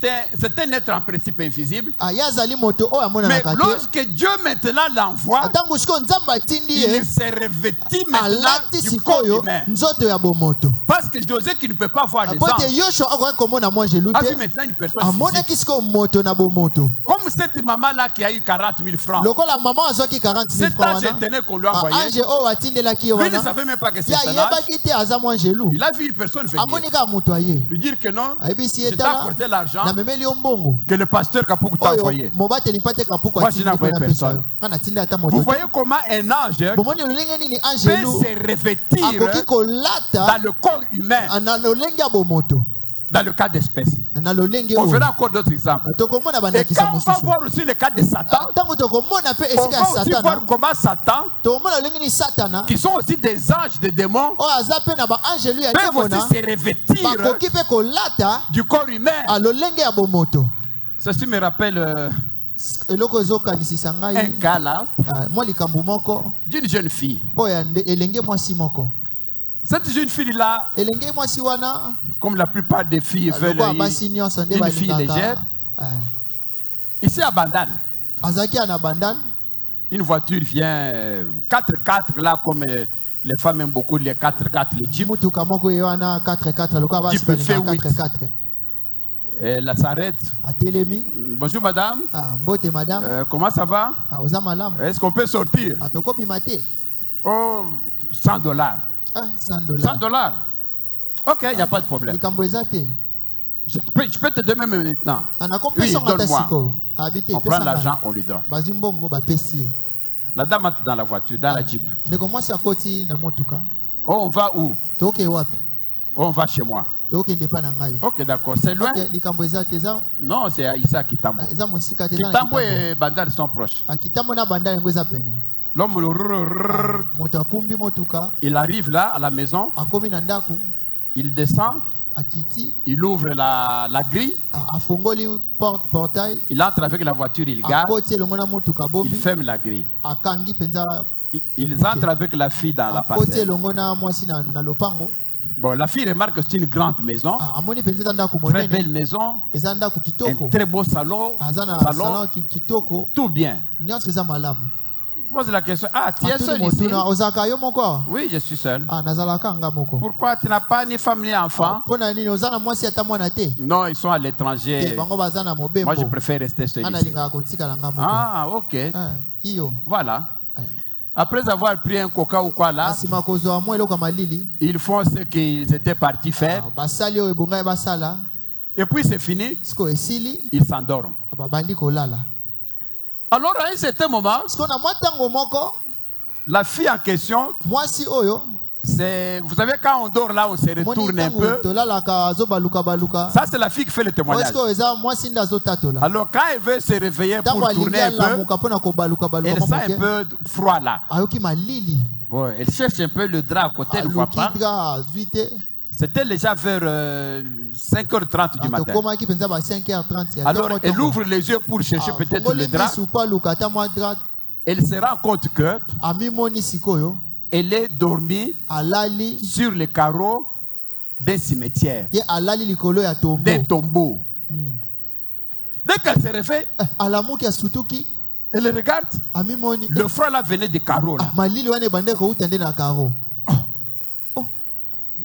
un être en principe invisible. ye azali moto oyo Mais amonanaka te. lorsque Dieu maintenant l'envoie, Ntango sikoyo nzambe atindi il ye se revêtit maintenant alati du corps sikoyo humain. nzoto ya bomoto. Parce que José qui ne peut pas voir les Po te anges Yoshua akoki komona mwangelu a vu te, maintenant une personne physique. amonaki sikoyo moto na bomoto. Comme cette maman-là qui a eu 40 000 francs. Lokola mama azwaki 40 000 Cet francs ange wana, éternel qu'on lui a envoyé, ange oyo atindelaki ye lui ne wana savait même pas que c'est ya un ange. yebaki te aza mwangelu. Il a vu une personne venir Amoni kaka moto aye lui dire que non, ayebisi je ye t'ai tala apporté l'argent namemeli yo mbongo que le pasteur Kapoku t'a oyo envoyé. mobateli mpa te kapuku Moi, je n'ai atindi mpo envoyé napesa personne. yo nga natindi ata Vous moto te. voyez comment un ange bomoni lolenge nini peut angelu se revêtir akoki dans kolata le corps humain na lolenge ya bomoto dans le cas d'espèce. na lolenge On oyo. verra encore d'autres exemples. Tokomona Et bandakisa quand on va mosusu voir aussi le cas de Satan, ntango tokomona mpe on esika ya va aussi voir satana comment Satan, tokomona lolenge nini satana qui sont aussi des anges, des démons, oyo aza mpe na baangelu ya peuvent aussi demona se revêtir bakoki mpe kolata du corps humain. lolenge ya bomoto. Ceci me rappelle eloko ezokanisisa un ngai cas là mwa likambo moko d'une jeune fille. oyo ya elenge mwasi moko. Cette jeune fille-là, elenge mwasi wana comme la plupart des filles veulent lokola basi nyonso nde une fille légère, balingaka ici à Bandal, azalaki na bandal une voiture vient 4x4 là comme les femmes aiment beaucoup les 4x4, les Jeep. mutuka moko ye wana 4x4 lokola basi Jeep fait balingaka 4x4 Elle s'arrête. atelemi. Bonjour madame. Mbote madame, Comment ça va? oza malamu? Est-ce qu'on peut sortir? Tokobima te. Oh, $100. 100 $100. Ok, il n'y a pas de problème. likambo eza te. Je peux te donner même maintenant. Oui, nakopesanga ata donne-moi. sikoyo abite On prend l'argent, on lui donne. bazwi mbongo bapesi ye. La dame entre dans la voiture, dans la Jeep. ndeko mwasi akoti na motuka. Oh, on va où? Tokokende wapi? Oh, on va chez moi. Tokokende epai na ngai. Ok, d'accord. C'est loin? Ok, likambo eza te eza Non, c'est ici à Kitambo. eza mosika te eza na Kitambo et Bandal sont proches. Kitambo na bandala yango eza pene. L'homme, Moto akumbi motuka il arrive là à la maison, akomi na ndako il descend, akiti il ouvre la grille, afongoli portail il entre avec la voiture, il garde, akoti elongo na motuka il bombi ferme la grille. akangi mpenza Ils entrent avec la fille dans la akoti parcelle. elongo na mwasi na lopango. Bon, la fille remarque que c'est une grande maison, amoni mpenza eza ndako très belle monene maison, eza ndako un kitoko très beau salon, aza na salon, salon kitoko tout bien. nyonso eza malamu. Pose la question, ah, tu es Atuni seul ici? motuna ozalaka yo moko awa? Oui, je suis seul. Nazalaka nga moko. Pourquoi tu n'as pas ni femme ni enfant? Mpo na nini oza na mwasi ata mwana te? Non, ils sont à Te l'étranger. bango baza na Moi, je mobembo. préfère rester seul Nga ici. nalingaka kotikala nga moko. Ah, ok. Iyo. Voilà. Après avoir pris un coca ou quoi là, nsima kozwa mwa eloko ya malili ils font ce qu'ils étaient partis faire. basali oyo ebongai basala Et puis c'est fini, sikoyo esili ils s'endorment. babandi kolala. Alors à un certain moment, sikoyo na mwa ntango moko la fille en question, mwasi oyo c'est, vous savez quand on dort là, on se retourne un peu. tolalaka azobaluka Ça c'est la fille qui fait le témoignage. sikoyo eza mwasi nde azotatola Alors quand elle veut se réveiller pour ntango alingi tourner un peu, alamuka mpona kobalukabaluka elle sent un peu froid là. ayoki malili Ouais, elle cherche un peu le drap à côté, elle ne voit pas. aluki dra azwi te C'était déjà vers 5h30 du matin. tokomaki mpenza ba 5h30 ya Alors ntongo elle ntongo. ouvre les yeux pour chercher peut-être Fongoli le drap. misu po aluka ata mwa dra Elle se rend compte que amimoni sikoyo elle est dormie alali sur les carreaux d'un cimetière, ye alali likolo ya tombo d'un tombeau. Dès qu'elle se réveille, alamuki asutuki elle regarde. amimoni Le front là venait des carreaux là. malili wana ebande kouta nde na karo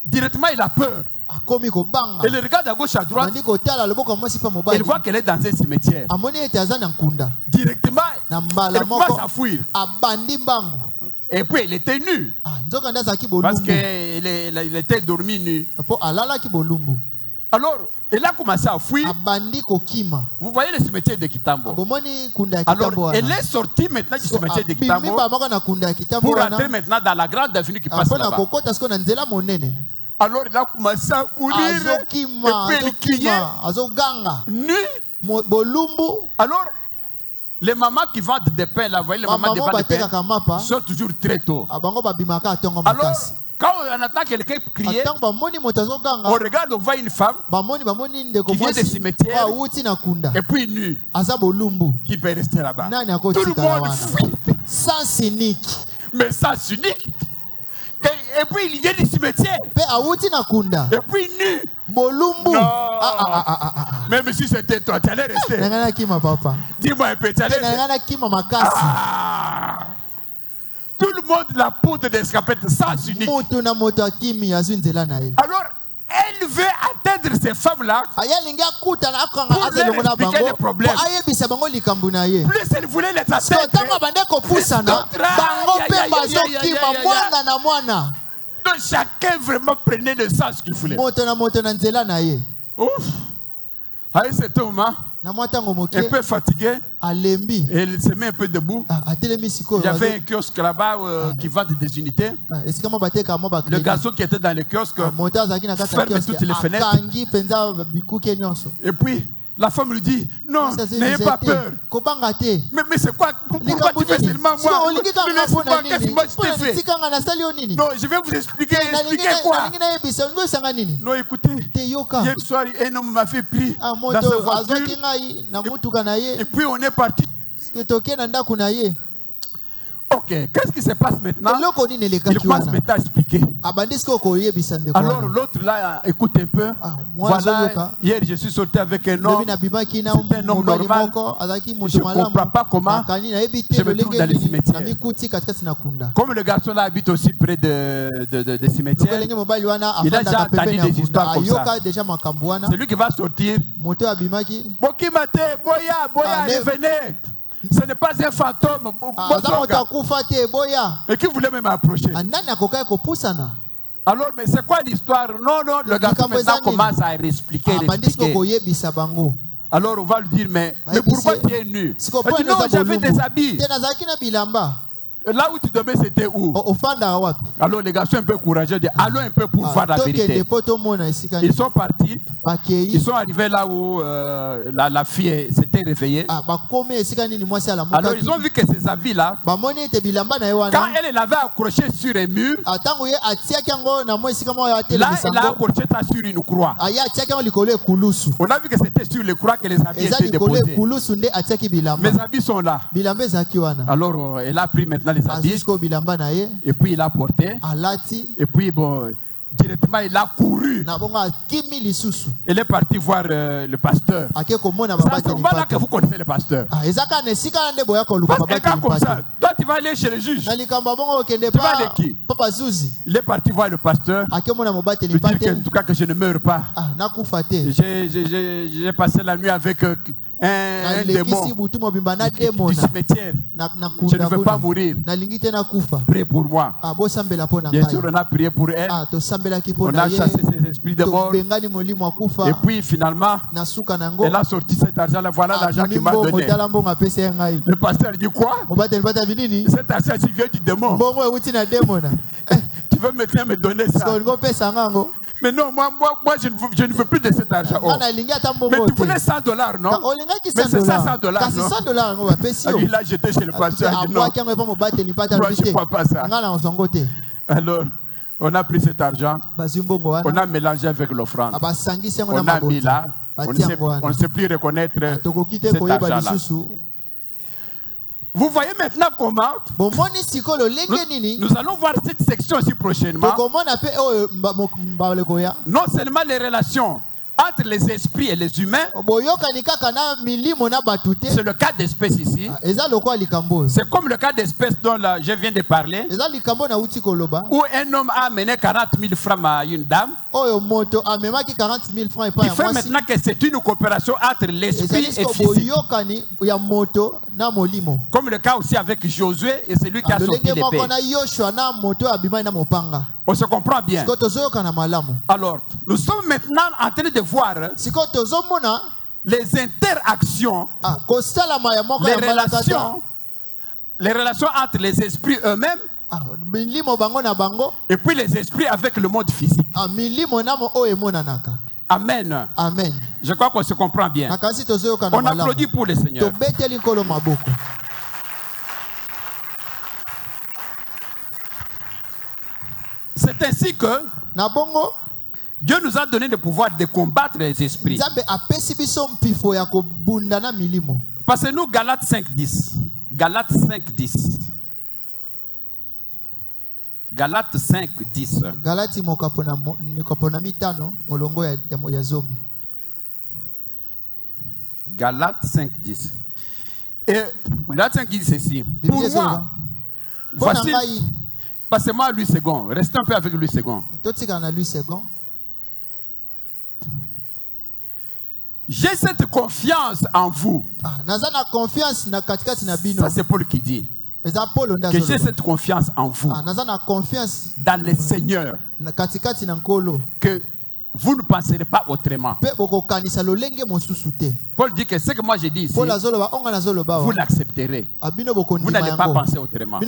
Directement, il a peur. akomi kobanga Elle regarde à gauche, à droite. bandi kotala loboko ya mwasi mpe Elle mobali voit qu'elle est dans un cimetière. amoni ete aza na nkunda Directement, na mbala elle commence moko à fuir. abandi mbangu Et puis, elle était nue. nzoka nde azalaki Parce bolumbu qu'elle était dormie nue. mpo alalaki bolumbu Alors, elle a commencé à fuir. abandi kokima Vous voyez le cimetière de Kitambo. bomoni kunda ya kitambo Alors, elle wana est sortie maintenant du cimetière de Kitambo abimi moko na kunda ya kitambo pour wana entrer maintenant dans la grande avenue qui passe mpona là-bas. kokota siko na nzela monene Alors, il a commencé à courir. azokima Et puis, elle criait azokima azoganga nu. bolumbu Alors, les mamans qui vendent des pains, là, vous voyez, les mamans qui bamamo vendent des pains, batekaka mapa sont toujours très tôt. bango babimaka atongo Alors, makasi quand on entend quelqu'un crier, atango bamoni moto on azoganga regarde, on voit une femme bamoni ndeko qui vient des mwasi cimetières awuti na kunda et puis nue aza bolumbu qui peut rester là-bas. nani Tout le akotikala monde wana fuit, sans cynique mais ça c'est unique. Et puis il vient du cimetière mpe awuti na kunda et puis nu. bolumbu Non. Même Même si c'était toi, tu allais rester. nanga nakima papa Dis-moi un peu, tu allais rester. nanga nakima makasi Ah. Tout le monde la poudre d'escapette, ça c'est unique. moto na moto akimi azwi nzela na ye Alors, elle veut atteindre ces femmes-là. ye alingi akutana akanga Pour aza elongo na leur expliquer bango les problèmes. po ayebisa bango likambo na ye Plus elle voulait les siko atteindre, ntango abande kopusana bango mpe bazokima mwana na mwana donc chacun vraiment prenait le sens qu'il voulait. moto na nzela na ye Ouf. À un certain moment, na mwa ntango un moke peu fatiguée, alembi elle se met un peu debout. atelemi Il sikoyo y avait un kiosque là-bas qui vend des unités. esika mwa batekaka mwa Le bakredi garçon qui était dans le kiosque, moto azalaki na kati ya ferme toutes les fenêtres. akangi mpenza bikuke nyonso et puis la femme lui dit non, Sasa n'ayez zezi pas te. peur. kobanga te Mais c'est quoi? Pourquoi likambo tu fais nini seulement siko moi? olingi Mais kanga laisse-moi, mpona qu'est-ce que nini moi je mpona t'ai fait? nitikanga nasali yo nini Non, je vais vous expliquer. Te, Expliquer quoi? nalingi nayebisa olingi oyesanga nini Non, écoutez, te yoka hier soir, un homme m'avait pris dans sa moto voiture. azwaki ngai na motuka na Et ye puis on est parti. sike tokee na ndako na ye Ok, qu'est-ce qui se passe maintenant? eloko nini Il elekaki commence wana maintenant à expliquer. abandi sikoyo koyebisa ndeko Alors wana l'autre là, écoute un peu. moi, Voilà, Zoyoka. hier je suis sorti avec un lobi homme. nabimaki na C'est un homme mobali normal. moko azalaki Je moto ne comprends malamu pas comment nakani nayebi te je me trouve lolenge dans le nini cimetière. namikuti katikati na kunda Comme le garçon là habite aussi près de cimetière, lolenge mobali wana Il a déjà afandaka entendu pembeni ya des kunda histoires comme ça. ayoka deja makambo wana c'est lui qui va sortir. moto oyo abimaki Bokimate, Boya, Ah, mais- revenez. Ce n'est pas un fantôme. aza moto Bozonga. akufa te boya Et qui voulait même approcher. nani akokaki kopusana Alors, mais c'est quoi l'histoire? Non, non, le garçon Likambo maintenant eza nini? commence à expliquer. abandi siko expliquer. koyebisa bango Alors, on va lui dire, mais pourquoi tu es nu? siko Il dit, non, j'avais des habits. te nazalaki na bilamba Là où tu dormais, c'était où? ofandaka wapi Alors, les gars sont un peu courageux. Disent, allons un peu pour voir la vérité. tokende po tomona esika Ils nini sont partis. bakei Ils sont arrivés là où la fille s'était réveillée. bakomi esika nini mwasi Alors, alamukaki ils ont vu que ces habits-là, bamoni ete bilamba na ye quand wana elle l'avait accroché sur un mur, ntango ye atiaki yango na mwa esika moko là, atelemisa elle a yango accroché ça sur une croix. aye atiaki yango likolo ya ekulusu On a vu que c'était sur les croix que les habits eza étaient likolo ya déposés. ekulusu nde atiaki bilamba Mes habits sont là. bilamba ezalaki wana Alors, elle a pris maintenant les azwi habits. sikoyo bilamba na ye Et puis, il a porté. alati Et puis, bon, directement, il a couru. na bongo akimi lisusu Elle est partie voir le pasteur. ake komona Ça, c'est babateli voilà que mpate vous connaissez le pasteur. eza kaka na esika na nde boya koluka Parce qu'un cas babateli comme ça, mpate toi, tu vas aller chez le juge. na likambo ya bongo okende Tu vas aller qui? papa zuzi Il est parti voir le pasteur. akemona mobateli Lui dire qu'en mpate tout cas que je ne meurs pas. nakufa te J'ai passé la nuit avec un démon du cimetière. Je ne veux pas mourir. Prie pour moi. Bien sûr, on a prié pour elle. On a chassé ces esprits de mort. Et puis finalement, elle a sorti cet argent-là. Voilà l'argent qu'il m'a donné. Le pasteur dit quoi? Cet argent, tu viens du démon. Tu veux maintenant me donner ça? Mais non, moi je ne veux plus de cet argent. Oh. Mais tu voulais $100, non? Mais c'est ça, $100, non? Il a jeté chez le pasteur. Il a dit non. Moi, je ne crois pas ça. Alors, on a pris cet argent. On a mélangé avec l'offrande. On a mis là. On ne sait plus reconnaître cet argent-là. Vous voyez maintenant comment nous allons voir cette section aussi prochainement. Non seulement les relations entre les esprits et les humains, c'est le cas d'espèce ici. C'est comme le cas d'espèce dont là, je viens de parler, où un homme a amené 40 000 francs à une dame. Il fait maintenant que c'est une coopération entre l'esprit et physique. Comme le cas aussi avec Josué et celui qui a sorti l'épée. On se comprend bien. Alors, nous sommes maintenant en train de voir les interactions, les relations entre les esprits eux-mêmes et puis les esprits avec le monde physique. Amen. Amen. Je crois qu'on se comprend bien. On applaudit pour le Seigneur. C'est ainsi que Dieu nous a donné le pouvoir de combattre les esprits. Passez-nous Galates 5.10. Galates 5.10. Galates 5.10. Galates 5.10. Et Galates 5 dit ceci. Pour moi, voici. Passez-moi à lui second. Restez un peu avec lui second. J'ai cette confiance en vous. Ça c'est Paul qui dit. Que j'ai cette confiance en vous. Dans le Seigneur. Que vous ne penserez pas autrement. Paul dit que ce que moi j'ai dit ici, vous l'accepterez. Vous n'allez pas penser autrement.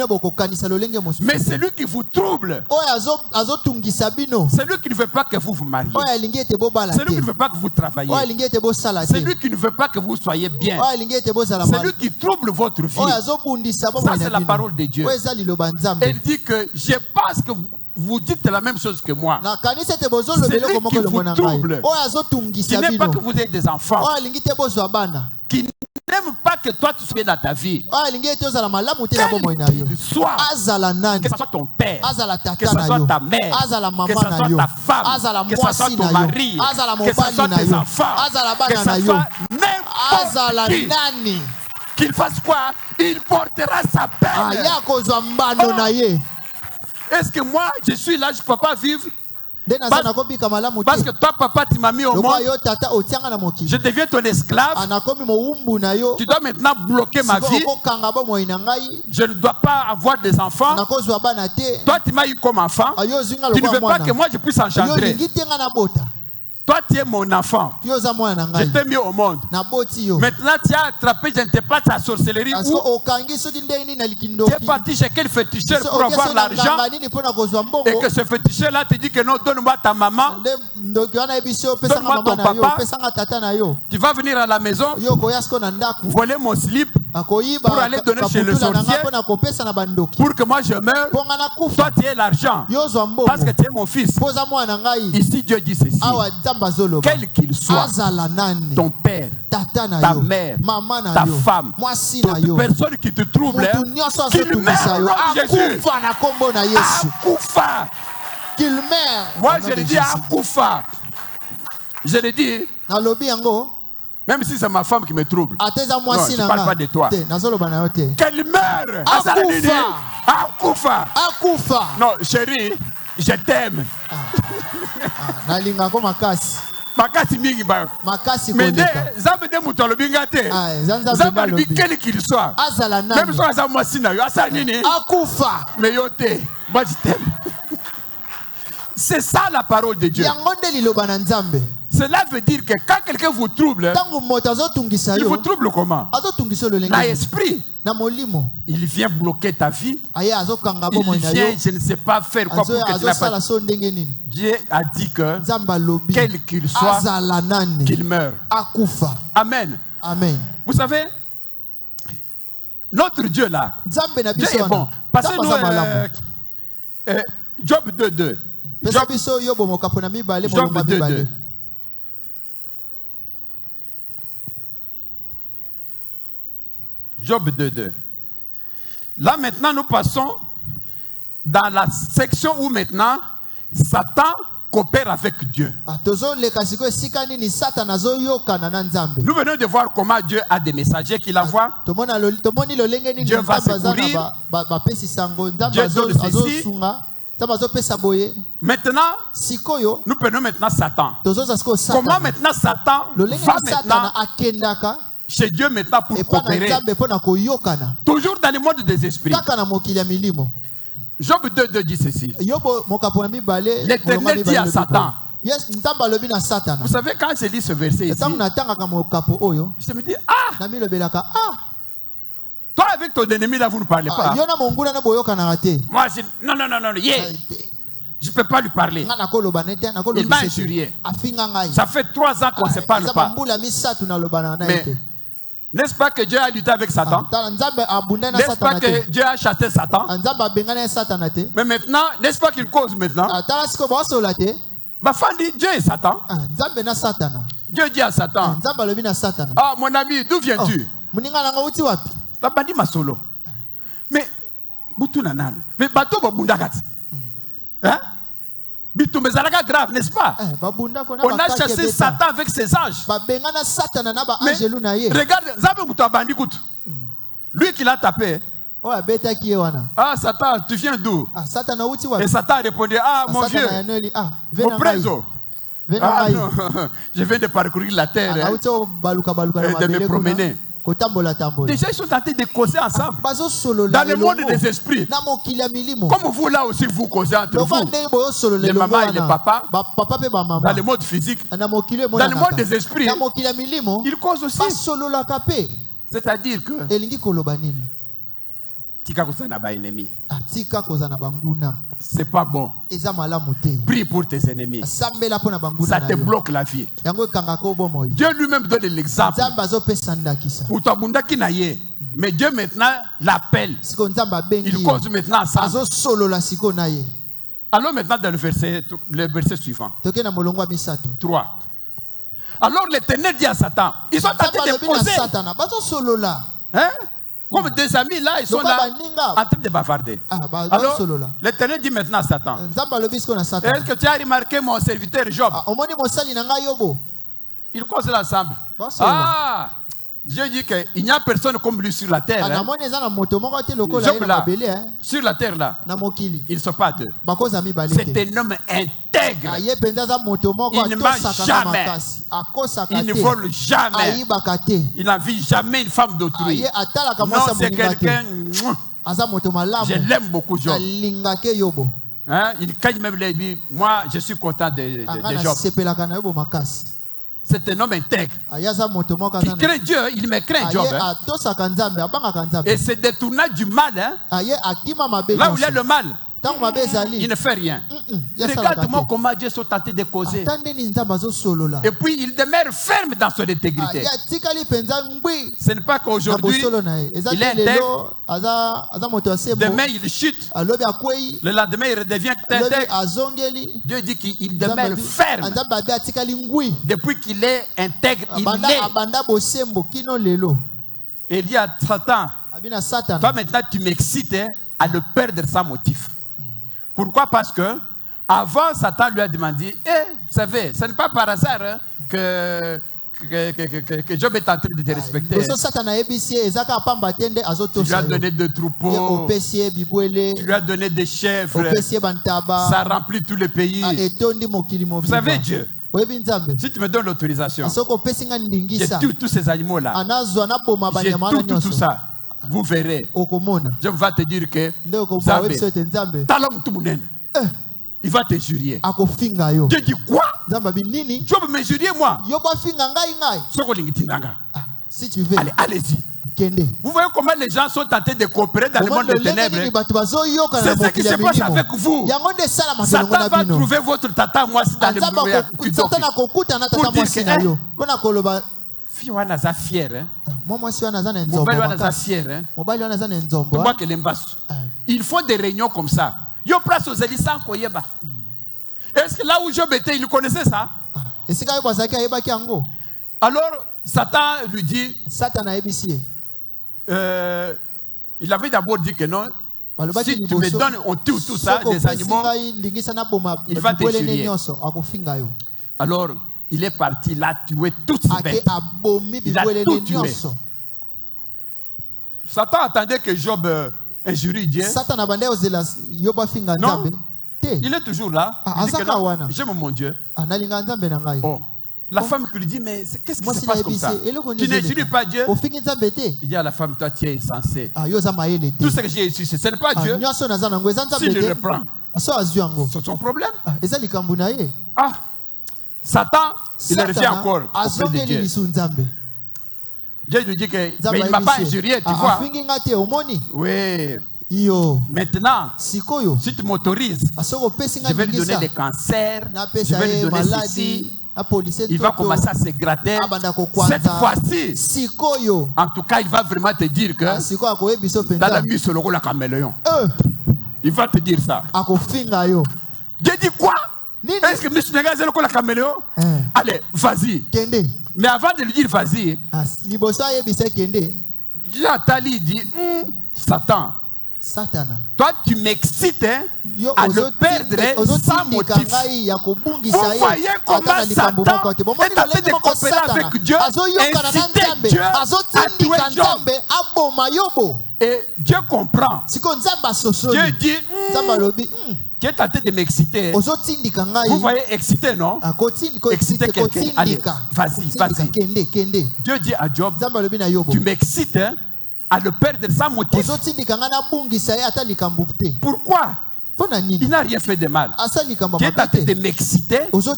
Mais celui qui vous trouble, celui qui ne veut pas que vous vous mariez, celui qui ne veut pas que vous travaillez, celui qui ne veut pas que vous soyez bien, celui qui trouble votre vie, ça c'est la parole de Dieu. Elle dit que je pense que vous dites la même chose que moi. C'est lui qui vous trouble, qui n'aime pas que vous ayez des enfants, qui n'aime pas que toi tu sois dans ta vie, quel qu'il soit, que ce soit ton père, que ce soit ta mère, que ce soit ta femme, que ce soit ton mari, que ce soit tes enfants, que ce soit n'importe qui, qu'il fasse quoi? Il portera sa peine. Est-ce que moi, je suis là, je ne peux pas vivre? Parce que toi, papa, tu m'as mis au monde. Je deviens ton esclave. Tu dois maintenant bloquer ma vie. Je ne dois pas avoir des enfants. Toi, tu m'as eu comme enfant. Tu ne veux pas que moi, je puisse engendrer. Toi, tu es mon enfant. Je t'ai mis au monde. Maintenant, tu as attrapé, je ne sais pas, ta sorcellerie. Tu es parti chez quel féticheur pour avoir l'argent. Et que ce féticheur-là te dit que non, donne-moi ta maman. Donne-moi ton papa. Tu vas venir à la maison, voler mon slip pour aller donner chez le sorcier. Pour que moi je meure. Toi, tu es l'argent. Parce que tu es mon fils. Ici, Dieu dit ceci. Quel qu'il soit, ton père, ta mère, ta femme, toute personne qui te trouble, qu'il meure en Jésus. Akoufa. Qu'il meure. Moi je le dis Akoufa. Je le dis. Même si c'est ma femme qui me trouble. Non, je ne parle pas de toi. Qu'elle meure. Akoufa. Akoufa. Non, chérie, je t'aime. makasi mingi ba. makasi Mais koleka Nzambe de muto alobi nga te. Ah, Nzambe Nzambe alobi. alobi quel qu'il soit. azala Même nani si aza mwasi na yo asa nini? akufa Mais yo te. Moi je t'aime. C'est ça la parole de Dieu. yango nde liloba na Nzambe. Cela veut dire que quand quelqu'un vous trouble, Tango moto azotungisa il vous yo trouble comment? azotungisa lolenge L'esprit. na molimo Il vient bloquer ta vie. aye azokanga Il bomoi na yo vient, je ne sais pas faire quoi pour que tu n'as azosala pas. so ndenge nini Dieu a dit que Nzambe alobi quel qu'il soit, azala nani qu'il meure. akufa. Amen. Amen. Vous savez, notre Dieu là, Nzambe na Dieu biso est bon. wana Parce que Nzambe aza malamu. Job 2.2. pesa biso yobo mokapo na mibale Job molonga 2.2. mibale. Job 2.2. Là maintenant nous passons dans la section où maintenant Satan coopère avec Dieu. tozoleka sikoyo esika nini Satan azoyokana na Nzambe. Nous venons de voir comment Dieu a des messagers qu'il envoie. tomoni lolenge nini Dieu va Nzambe aza secourir. na bapesi sango Nzambe Dieu donne ceci. azosunga Nzambe azopesa boye Maintenant, sikoyo nous prenons maintenant Satan. tozoza sikoyo Comment Satan maintenant Satan lolenge va nini Satan maintenant akendaka chez Dieu maintenant pour epa na coopérer. Nzambe mpo na koyokana Toujours dans le monde des esprits. kaka na mokili ya milimo. Job 2.2 dit ceci. Yobo mokapo na mibale L'Éternel molonga dit à mibale Satan. Yes, Nzambe alobi na Satana. Vous savez, quand je lis ce verset ici, Ntango natangaka mokapo oyo je me dis, ah, na milobelaka toi avec ton ennemi là, vous ne parlez pas. yo na monguna na boyokanaka te. Moi, non, yeah. Je ne peux pas lui parler. Nga nakoloba nete Il nakolobisa m'a te. injurié. Afinga ngai. Ça fait 3 ans qu'on ne se parle Eza pas. bambula misatu na lobana na Mais ete. n'est-ce pas que Dieu a lutté avec Satan? Tala Nzambe abunda na N'est-ce pas Satana que te. Dieu a chassé Satan? Nzambe abengana na Satana te. Mais maintenant, n'est-ce pas qu'il cause maintenant? Tala siko basola te. Bafan dit Dieu et Satan. Nzambe na Satana. Dieu dit à Satan, Nzambe alobi na Satana. ah mon ami, d'où viens-tu? Muninga nanga uti wapi? Babandi masolo. Mais, butu nanano. Mais bateau babundakati. Hein? Bitu mezalaka grave, n'est-ce pas? Babunda kona On a chassé Satan avec ses anges. babengana Satana na ba Mais angelu na ye. regarde, Nzambe mutu abandi kutu. Lui qui l'a tapé. Oh abetaki ye wana. Ah Satan, tu viens d'où? Satana uti Et wapi? Satan répondait, ah mon vieux, Satana yaneli mon vena ngai. préso. Vena Ah ngai. non, je viens de parcourir la terre. Hein, Auti baluka na et de me mabele promener. kotambola tambola. Déjà, ils sont en train de causer ensemble. Bazo solola Dans le monde des esprits. na mokili ya milimo. Comme vous là aussi, vous causez entre Loba vous. ndenge boyo solola Les mamans et les wana. papas. Papa pe ba Dans mama. le monde physique. Na mokili Dans le monde des esprits. Na mokili ya milimo. Ils causent aussi. Ba solola kape. C'est-à-dire que Elingi koloba nini? tika kozana ba ennemi. Atika kozana banguna. C'est pas bon. Eza malamu te. Prie pour tes ennemis. Sambela pona banguna Ça na te yo. bloque la vie. Yango kanga ko bomoy. Dieu lui-même donne l'exemple. Nzambe azopesa ndakisa. Mutabundaki na ye. Mais Dieu maintenant l'appelle. Siko Nzambe abengi. Il cause maintenant ensemble. Azo solola siko na ye. Alors maintenant dans le verset suivant. Toke na molongo ya misato. 3. Alors l'Éternel dit à Satan, ils sont en train de causer. Satana. Bazo solola. Hein? Comme des amis là, ils sont Donc, là baninga. en train de bavarder. Alors l'Éternel dit maintenant à Satan, Nzambe alobi siko na Satana. est-ce que tu as remarqué mon serviteur Job? Omoni mosali na ngai Yobo. Ils causent ensemble. Baso. Ah! Dieu dit qu'il n'y a personne comme lui sur la terre. Na Hein? moni eza na moto moko te lokola Job ye na là, mabele hein. sur la terre là, Na mokili. ils ne sont pas deux. Bakoza mibale C'est te. un homme intègre. Ye penza za moto moko Il ne ment atosaka na jamais. makasi. Akosaka Il ne te. vole jamais. Ayibaka te. Il n'a vu jamais une femme d'autrui. Ye atalaka Non, mwasa c'est moninga te. quelqu'un. Aza moto malamu. Je l'aime beaucoup, Job. Alingake Yobo. Hein? Quand il même dit, moi, je suis content de Anga Job. sepelaka na Yobo makasi. C'est un homme intègre. Ayaza moto moko Il craint Dieu, il me craint Job. Aye Hein? atosaka Nzambe, abangaka Nzambe. Et se détournant du mal, hein? Aye akima mabe. Là où il y a le mal, Tango mabe ezali. il ne fait rien. Yasalaka Regarde-moi te. comment Dieu sont tentés de causer. Atandeni Nzambe azo solola. Et puis il demeure ferme dans son intégrité. Ya tikali penza ngwi. Ce n'est pas qu'aujourd'hui, Eza il est lelo intègre. aza moto asembo. Demain il chute. Alobi akwei. Le lendemain il redevient Alobi intègre. azongeli. Dieu dit qu'il demeure ferme. Nzambe abi atikali ngwi. Depuis qu'il est intègre, il Abanda l'est. abanda bosembo kino lelo. Et il dit à Satan, Abina Satan. toi maintenant tu m'excites hein, à le perdre sans motif. Pourquoi? Parce que avant Satan lui a demandé, vous savez, ce n'est pas par hasard hein, que Job est en train de te respecter. Boso Satan ayebisi ezaka pamba tende Tu azotosa. lui as donné des troupeaux, Opesi bibwele. tu lui as donné des chèvres, Opesi bantaba. ça remplit tout le pays. Etondi mokili Vous mobimba. savez Dieu, oyebi nzambe Si tu me donnes l'autorisation, soki opesi nga je ndingisa tue tous ces animaux-là. anazwa naboma J'ai banyama wana tout nyonso ça. Vous verrez. okomona Je vais te dire que nde okomona Nzambe, oyebi ete nzambe Talon tout moun. Il va te jurer. akofinga yo Je dis quoi? nzambe abi nini Je veux me jurer moi. yo bofinga ngai Soko lingitindanga. si tu veux Allez, allez-y. kende Vous voyez comment les gens sont tentés de coopérer dans le monde des ténèbres. C'est ce qui se passe avec vous. Satan va trouver votre tata moi si dans le monde. Pour dire que fille wana za fier hein. Mobile wana za fier hein. Moi que l'embasse. Il faut des réunions comme ça. Yo place aux élites sans koyeba. Est-ce que là où Job était, il connaissait ça? Alors Satan lui dit, il avait d'abord dit que non. Si tu me donnes, on tue tout ça, des animaux, il va te jurer. Alors, il est parti, il a tué toutes ces bêtes. Il a tout tué. Satan attendait que Job injurie Dieu. Non, il est toujours là. Il dit que non, j'aime mon Dieu. Oh. La femme qui lui dit, mais qu'est-ce qui se passe comme ça? Tu n'injures pas Dieu. Il dit à la femme, toi tu es insensé. Tout ce que j'ai ici, ce n'est pas Dieu. Si je reprends, c'est son problème. Ah, Satan, il revient encore auprès de Dieu. Dieu lui dit que mais il ne m'a pas injurié, tu vois. Oui. Maintenant, si tu m'autorises, je vais lui donner des cancers, je vais lui donner ceci. Il va commencer à se gratter. Cette fois-ci, en tout cas, il va vraiment te dire que dans la nuit, c'est le rôle de caméléon. Il va te dire ça. Dieu dit quoi? Est-ce que M. Néga est le rôle de caméléon? Allez, vas-y. Mais avant de lui dire vas-y, Jatali dit Satan. Toi, tu m'excites hein, à le perdre sans motif. Vous voyez comment Satan est en train de coopérer avec Dieu, inciter Dieu à tuer Job. Et Dieu comprend. Dieu dit, tu es tenté de m'exciter. Vous voyez, exciter, non? Exciter quelqu'un. Allez, vas-y. Dieu dit à Job, tu m'excites hein, à le perdre sans motif. Pourquoi? Il n'a rien fait de mal. Qui est tenté de m'exciter pour que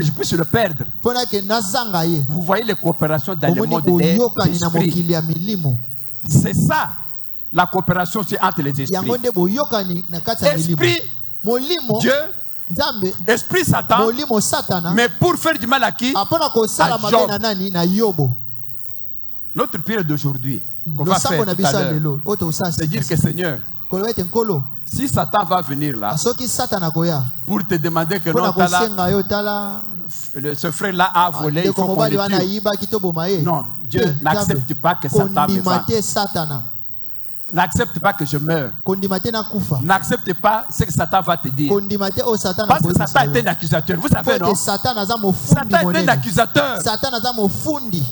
je puisse le perdre. Vous voyez les coopérations dans le monde des esprits. C'est ça, la coopération entre les esprits. Esprit, Dieu, esprit Satan, mais pour faire du mal à qui? À Job. Notre prière d'aujourd'hui, qu'on va faire tout à l'heure, c'est dire que Seigneur, si Satan va venir là pour te demander que non, ce frère-là a volé, il faut qu'on le tue. Non, Dieu n'accepte pas que Satan me vende. N'accepte pas que je meure. N'accepte pas ce que Satan va te dire. Parce que Satan est un accusateur. Vous savez, non? Satan est un accusateur.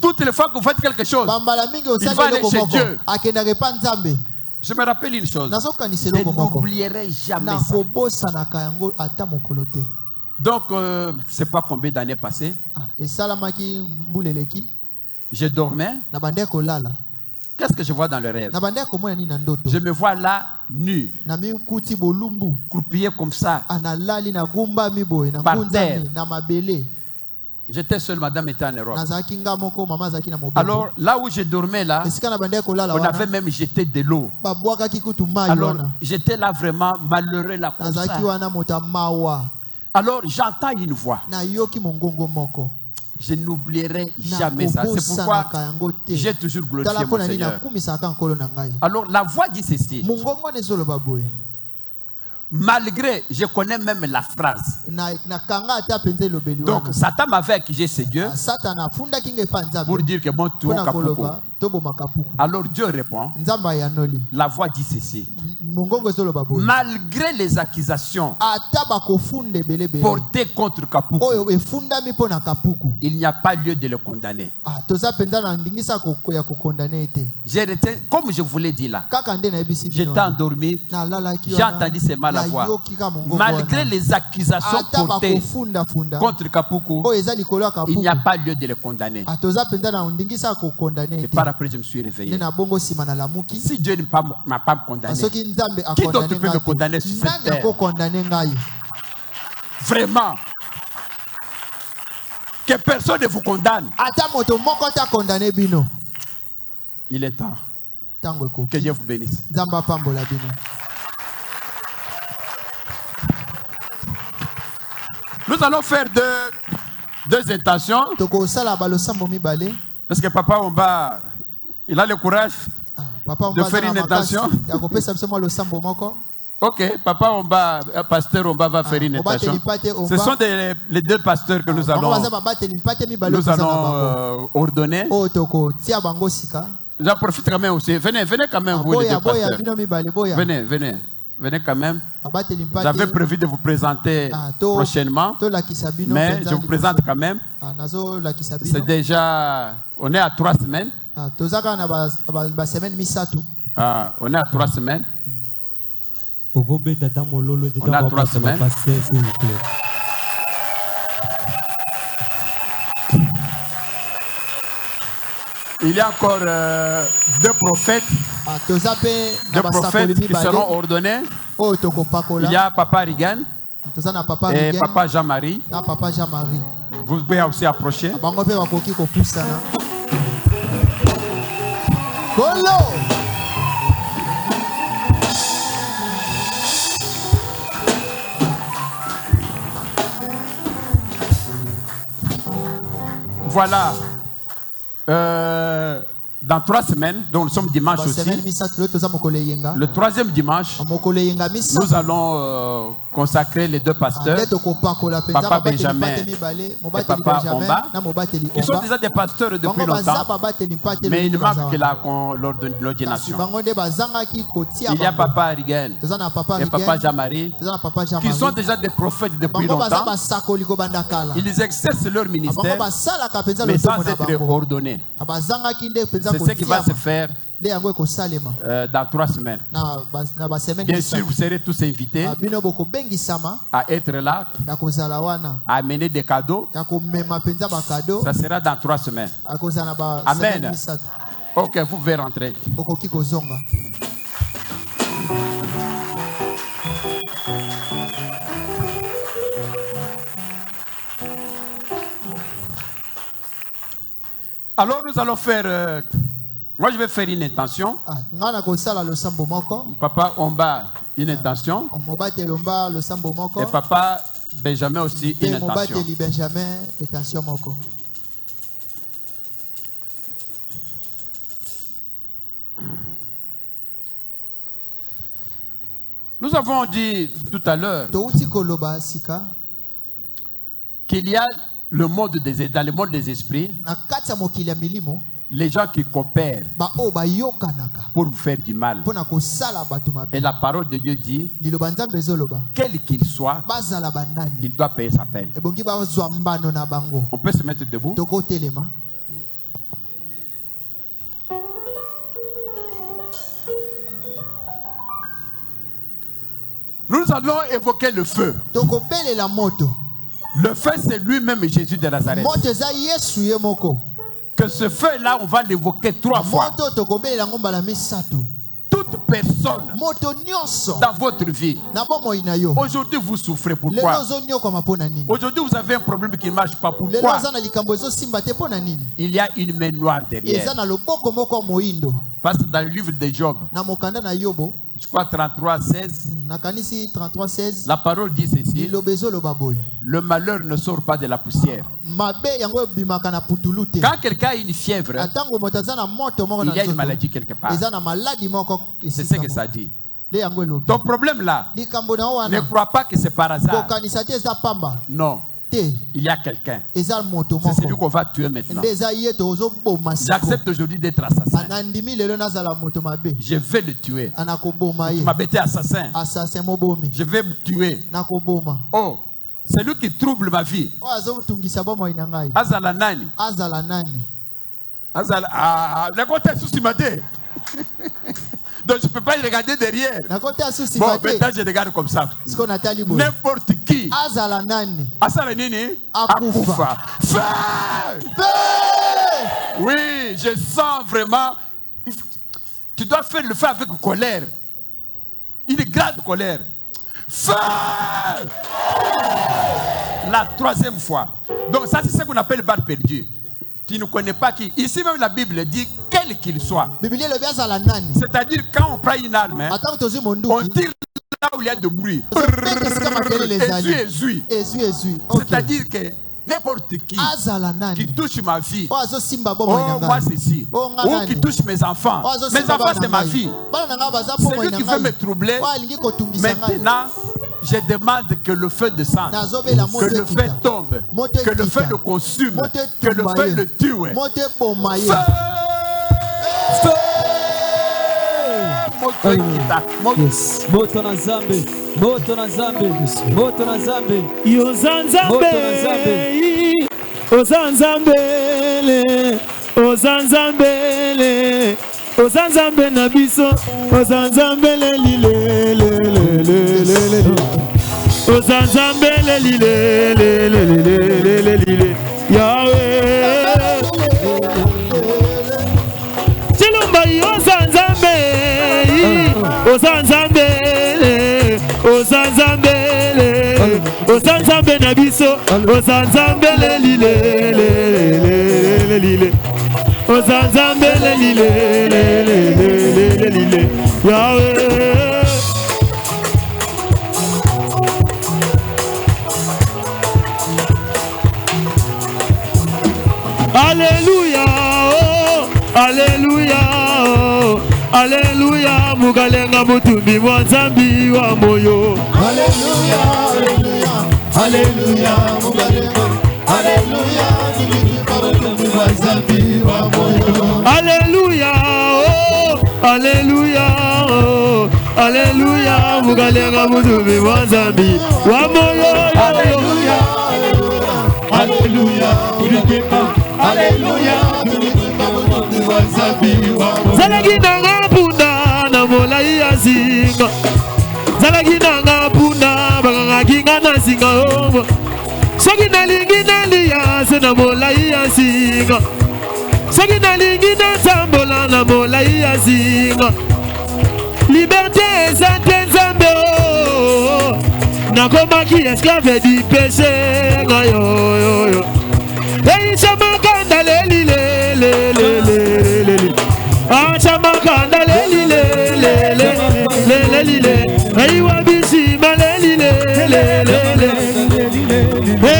Toutes les fois que vous faites quelque chose, il va aller chez Dieu. Je me rappelle une chose. Je n'oublierai jamais ça. Donc, c'est pas combien d'années passées. Je dormais. Qu'est-ce que je vois dans le rêve? Je me vois là, nu, croupillé comme ça, par terre. J'étais seul, madame était en Europe. Alors, là où je dormais, là, on avait même jeté de l'eau. Alors, j'étais là vraiment malheureux, là, comme ça. Alors, j'entends une voix. Je n'oublierai jamais ça. C'est pourquoi j'ai toujours glorifié mon Seigneur. Alors la voix dit ceci. Malgré, je connais même la phrase. Donc Satan m'avait accusé ce Dieu pour dire que bon, tout. Alors Dieu répond. La voix dit ceci. mongongo ezoloba boye. Malgré les accusations Ata bakofunde belebele. portées contre Kapuku, Oyo efundami mpo na Kapuku. il n'y a pas lieu de le condamner. Toza penza na ndingisa ya kokondane ete. Comme je vous l'ai dit là, Kaka nde na ebisi. j'étais endormi, j'ai entendu ces mal à voix. Malgré les accusations portées contre Kapuku, il n'y a pas lieu de le condamner. Et par après, je me suis réveillé. Si Dieu ne m'a pas condamné, qui d'autre peut me condamner sur cette terre? Vraiment. Que personne ne vous condamne. Il est temps. Que Dieu vous bénisse. Nous allons faire deux intentions. Parce que Papa Omba, il a le courage de faire une intention. Ok, Papa Omba, Pasteur Omba va faire une intention. Ce sont les deux pasteurs que nous allons ordonner. J'en profite quand même aussi. Venez quand même, vous les deux pasteurs. Venez quand même. J'avais prévu de vous présenter prochainement, mais je vous présente quand même. C'est déjà, on est à 3 semaines. On est à 3 semaines. On a 3 semaines. Il y a encore 2 prophètes. 2 prophètes qui seront ordonnés. Il y a Papa Rigan et Papa Jean-Marie. Vous pouvez aussi approcher. Voilà. Dans 3 semaines, donc nous sommes dimanche aussi. Le 3e dimanche, nous allons consacrer les 2 pasteurs, Papa Benjamin et Papa Omba, qui sont déjà des pasteurs depuis longtemps, mais il manque que l'ordination. Il y a Papa Arigan et Papa Jean-Marie, qui sont déjà des prophètes depuis longtemps. Ils exercent leur ministère, mais sans être ordonnés. C'est ce qui va se faire dans 3 semaines. Bien sûr, vous serez tous invités à être là, à amener des cadeaux. Ça sera dans 3 semaines. Amen. Ok, vous pouvez rentrer. Alors nous allons faire... moi je vais faire une intention. Papa Omba, une intention. Et Papa Benjamin aussi, une intention. Nous avons dit tout à l'heure qu'il y a dans le monde des esprits, les gens qui coopèrent pour vous faire du mal. Et la parole de Dieu dit, quel qu'il soit, il doit payer sa peine. On peut se mettre debout. Nous allons évoquer le feu. Le feu, c'est lui-même Jésus de Nazareth. Que ce feu-là, on va l'évoquer 3 fois. Toute personne dans votre vie, aujourd'hui vous souffrez. Pourquoi? Aujourd'hui vous avez un problème qui ne marche pas. Pourquoi? Il y a une main noire derrière. Parce que dans le livre de Job, je crois 33:16, la parole dit ceci: le malheur ne sort pas de la poussière. Quand quelqu'un a une fièvre, il y a une maladie quelque part. C'est ce que ça dit. Ton problème là, ne crois pas que c'est par hasard. Non. il y a quelqu'un. C'est C'est celui qu'on va tuer maintenant. J'accepte aujourd'hui d'être assassin. Je vais le tuer. Tu m'as été assassin. Je vais me tuer. Oh, c'est lui qui trouble ma vie. Azala nani. Azala. Le contexte sous matin. Donc je ne peux pas y regarder derrière. Bon, maintenant je regarde comme ça. N'importe qui. Azala nini. Akufa. Oui, je sens vraiment. Tu dois faire le feu avec colère. Une grande colère. Feu! La troisième fois. Donc ça c'est ce qu'on appelle balle perdue. Tu ne connais pas qui. Ici même la Bible dit quel qu'il soit. C'est-à-dire quand on prend une arme, on tire là où il y a de bruit. C'est-à-dire que n'importe qui touche ma vie, moi ceci, ou qui touche mes enfants c'est ma vie. C'est lui qui veut me troubler. Maintenant, je demande que le feu descende, que le feu tombe, que le feu le consume, que le feu le tue. Moto na Zambe, moto na Zambe, moto na Zambe, Ozanzambe, Ozanzambele, Ozanzambele, Ozanzambe na biso, Ozanzambele lile, Ozanzambele lile, Yahweh, Chilumba Ozanzambe. Ozanzambele, Ozanzambele, Ozanzambe na biso, Ozanzambele lile, Ozanzambele lile, Yahweh. Alléluia, oh, Alléluia, oh. Alléluia, Mugalenga Mutumbi Mwanzambi wa moyo. Alléluia, Alléluia, Alléluia, Mugalenga. Alléluia, Mutumbi Mwanzambi wa moyo. Alléluia, oh, Alléluia, oh, Alléluia, Mugalenga Mutumbi Mwanzambi wa moyo. Alléluia, Alléluia, Alléluia, Alléluia, Mutumbi Mwanzambi wa moyo. Zalagina na molai ya zinga zalagi nanga punda banganga kinga na zinga omo soki nalingi nalia se na molai ya zinga soki nalingi na tambola na molai ya zinga liberté ezate nzambe o nakomaki esclave du péché nga yo eichamakanda lelile achamakanda lelile aiwa bisima lelile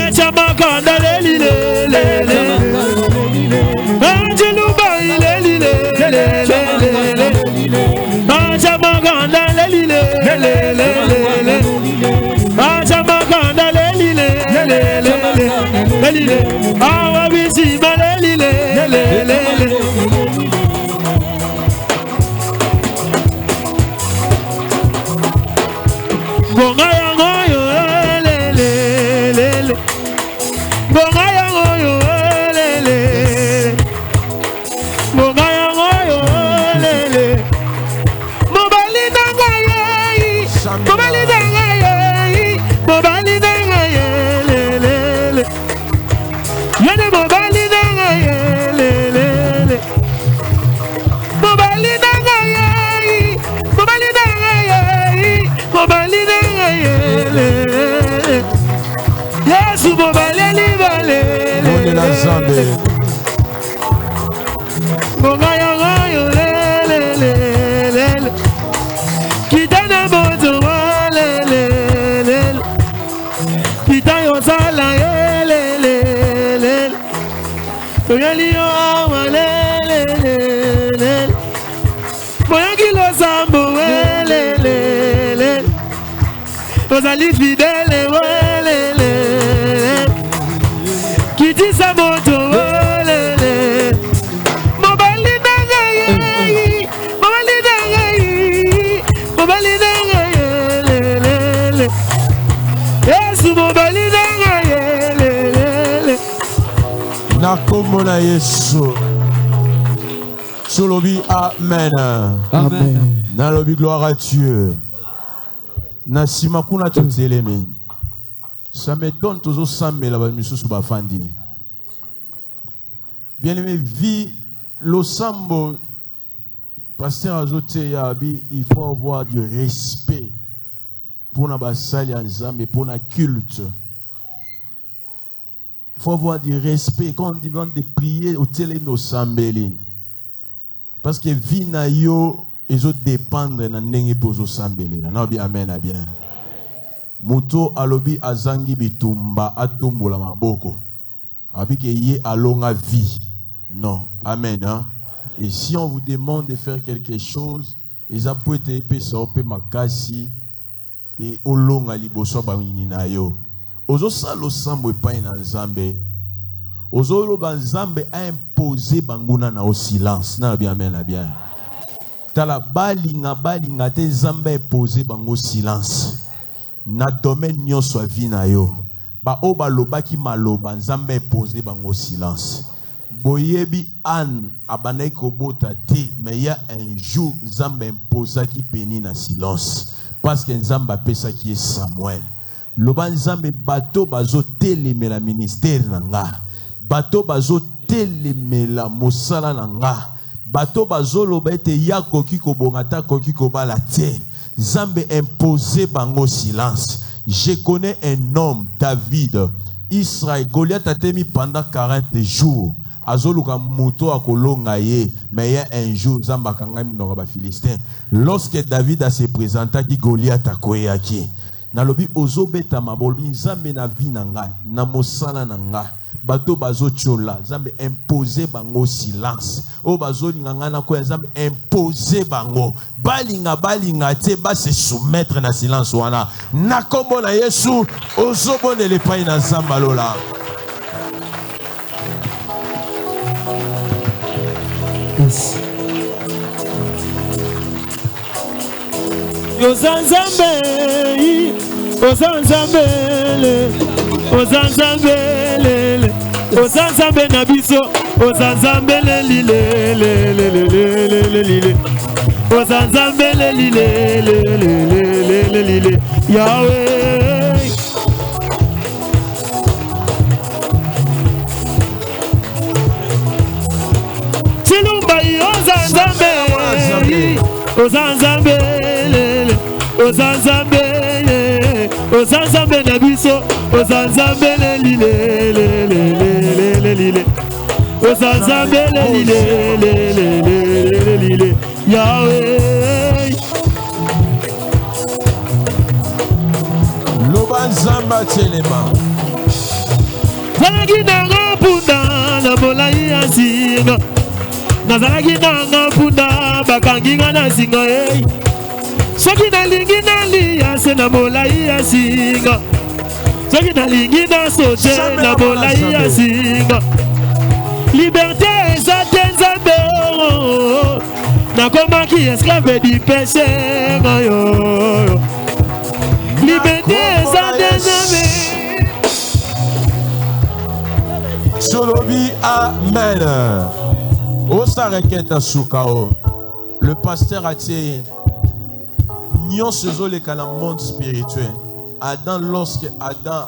achamakanda lelile anjelubai lelile achamakanda lelile achamakanda lelile awa bisima lelile bonga yango yo lele bonga yango yo lele bonga yango yo lele mobali nanga ye mobali nanga ye mobali nanga ye lele yene mobali nanga ye lele mobali nanga ye mobali nanga ye mobali Yesu mobali libale bonga yango yo lele kitana moto lele kita yo sala lele toyali yo lele boyangi lo sambo lele ozali fidèle welele kombo na Yesu. Solobi amen. Amen. Na lobi gloire à Dieu. Na simakuna totelemi. Ça m'étonne toujours sambe la bamisusu bafandi. Bien aimé, vie le sambo pasteur azote yabi, il faut avoir du respect pour na basali ensemble pour na culte. Il faut avoir du respect quand on demande de prier au télémi au sambeli. Parce que vie na yo ils ont dépendre na ndenge pozo sambeli. Na bi amen na bien. Muto alobi azangi bitumba atumbola maboko. Abi ke ye alonga vie. Non, amen. Hein? Et si on vous demande de faire quelque chose, ils apprêtent épée sope makasi et olonga liboso bangini na yo. Ozo salo sambo epai na Nzambe. Ozo lo banzambe a imposé banguna na au silence. Na bien amen na bien. Tala balinga te Nzambe imposé bango silence. Na domaine nyonso a vie na yo. Ba oba lobaki maloba Nzambe imposé bango silence. Boyebi an abanai kobota te, mais il y a un jour Nzambe imposa ki peni na silence. Parce que Nzambe apesa ki est Samuel. Loba Nzambe bato bazo telemela ministère nanga. Bato bazo telemela mosala nanga. Bato bazo loba ete ya koki kobongata koki kobala te. Nzambe imposé bango silence. Je connais un homme, David, Israël, Goliath a été mis pendant 40 jours. Azoluka moto akolonga ye, mais il y a un jour Nzambe akanga mnoka ba Philistin. Lorsque David a se présenté qui Goliath a koyaki. Nalobi ozobeta mabolobi Nzambe na vi nanga, na mosala nanga. Bato bazo chola, Nzambe imposé bango silence. O bazo linganga na ko Nzambe imposé bango. Balinga te ba se soumettre na silence wana. Na kombo na Yesu ozobone le pai na Nzambe lola. Yes. Ozanzambe na biso, Ozanzambe le lile. Ozanzambe le lile. Yahweh. Chilumba Ozanzambe na biso, Ozanzambe le lile. Ozanzambe le lile. Yahweh. Loba Nzamba telema. Zalaki nanga punda na molai ya singa. Nazalaki nanga punda bakangi nga na singa hey. Soki nalingi nalia se na molai ya singa. Soki nalingi na sote na molai ya singa. Liberté eza te Nzambe nakomaki esclave du péché yo. Liberté eza te Nzambe. Solobi amen. Osa reketa sukao. Le pasteur a dit Nyon se zole dans le monde spirituel. Adam, lorsque Adam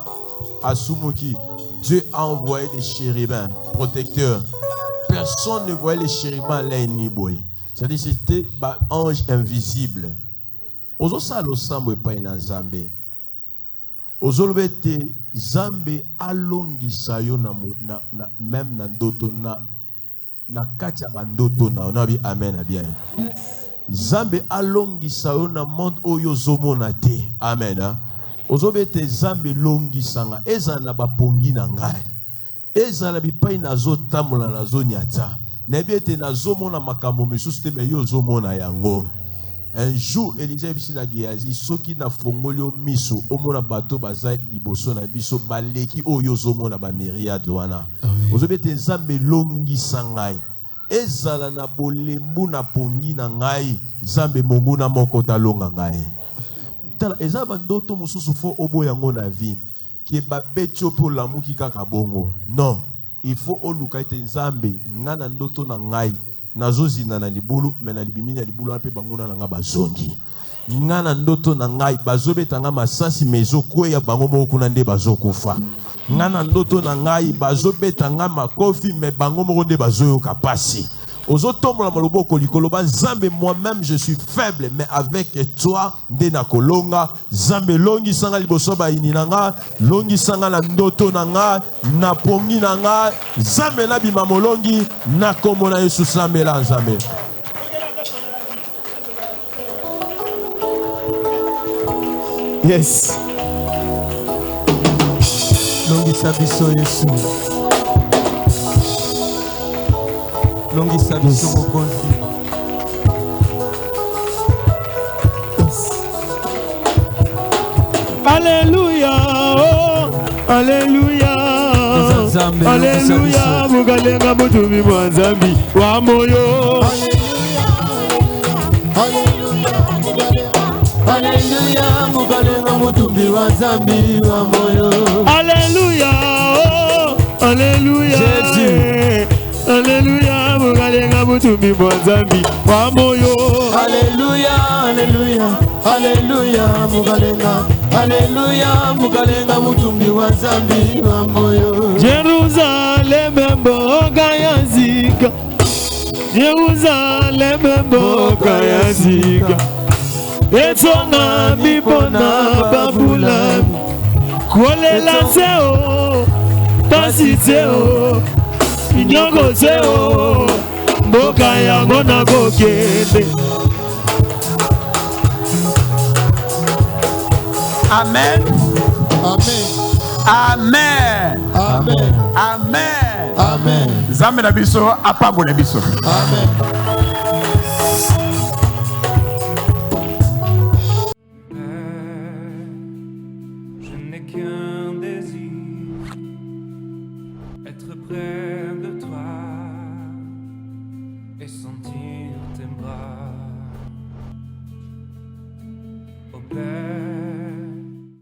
a soumuki, Dieu a envoyé des chérubins protecteurs. Personne ne voyait les chérubins là ni boy. C'est-à-dire c'était un ange invisible. Ozo salo sambo pa ina Nzambe. Ozo lobete Nzambe alongi sayo na même na ndoto na kati ya bandoto na bi amen na bien. Zambe alongi sayo na monde oyo zomona te. Amen. Ozobete Zambe longi sanga. Eza na bapongi na ngai. Eza na bipai na zo tamola na zo nyata. Nebete na zomona makambo misusu te me yo zomona yango. Un jour Élisée bisina Géasi soki na fongolio miso omona bato baza liboso na biso baleki oyo zomona ba myriade wana. Ozobete Zambe longi sangai. Ezala na bolembu na pongi na ngai Zambe monguna moko talonga ngai. Tala eza bandoto mususu fo obo yango na vie ki ba betio po lamuki kaka bongo. Non, il faut oluka ete nzambe nga na ndoto na ngai nazozina na libulu me na libimi na libulu mpe banguna na nga bazongi nga na ndoto na ngai bazobeta nga masasi me ezokweya bango moko kuna nde bazokufa nga na ndoto na ngai bazobeta nga makofi me bango moko nde bazoyoka pasi ozotombola maloboko likolo ba nzambe moi-même je suis faible mais avec toi nde na kolonga nzambe longi sanga liboso ba ini na nga longi sanga na ndoto na nga na pongi na nga nzambe na bima molongi na kombo na Yesu sambela nzambe. Yes. longisa biso Yesu, longisa biso mokonzi. Alléluia, oh, Alléluia, Alléluia, mugalenga mutumi mwanzambi wa moyo. Alléluia, mugalenga mutumbi wa zambi wa moyo. Alléluia, oh, Alléluia, Jésus. Alléluia, mugalenga mutumbi wa zambi wa moyo. Alléluia, Alléluia, Alléluia, mugalenga. Alléluia, mugalenga mutumbi wa zambi wa moyo. Jérusalem mboka ya zika, Jérusalem mboka ya zika. Etonga mipona babulami kolela seo pasi seo inyoko seo mboka yango na kokende. Amen. Amen. Amen. Amen. Amen. Amen. Nzambe na biso apambola biso. Amen. Je n'ai qu'un désir, être près de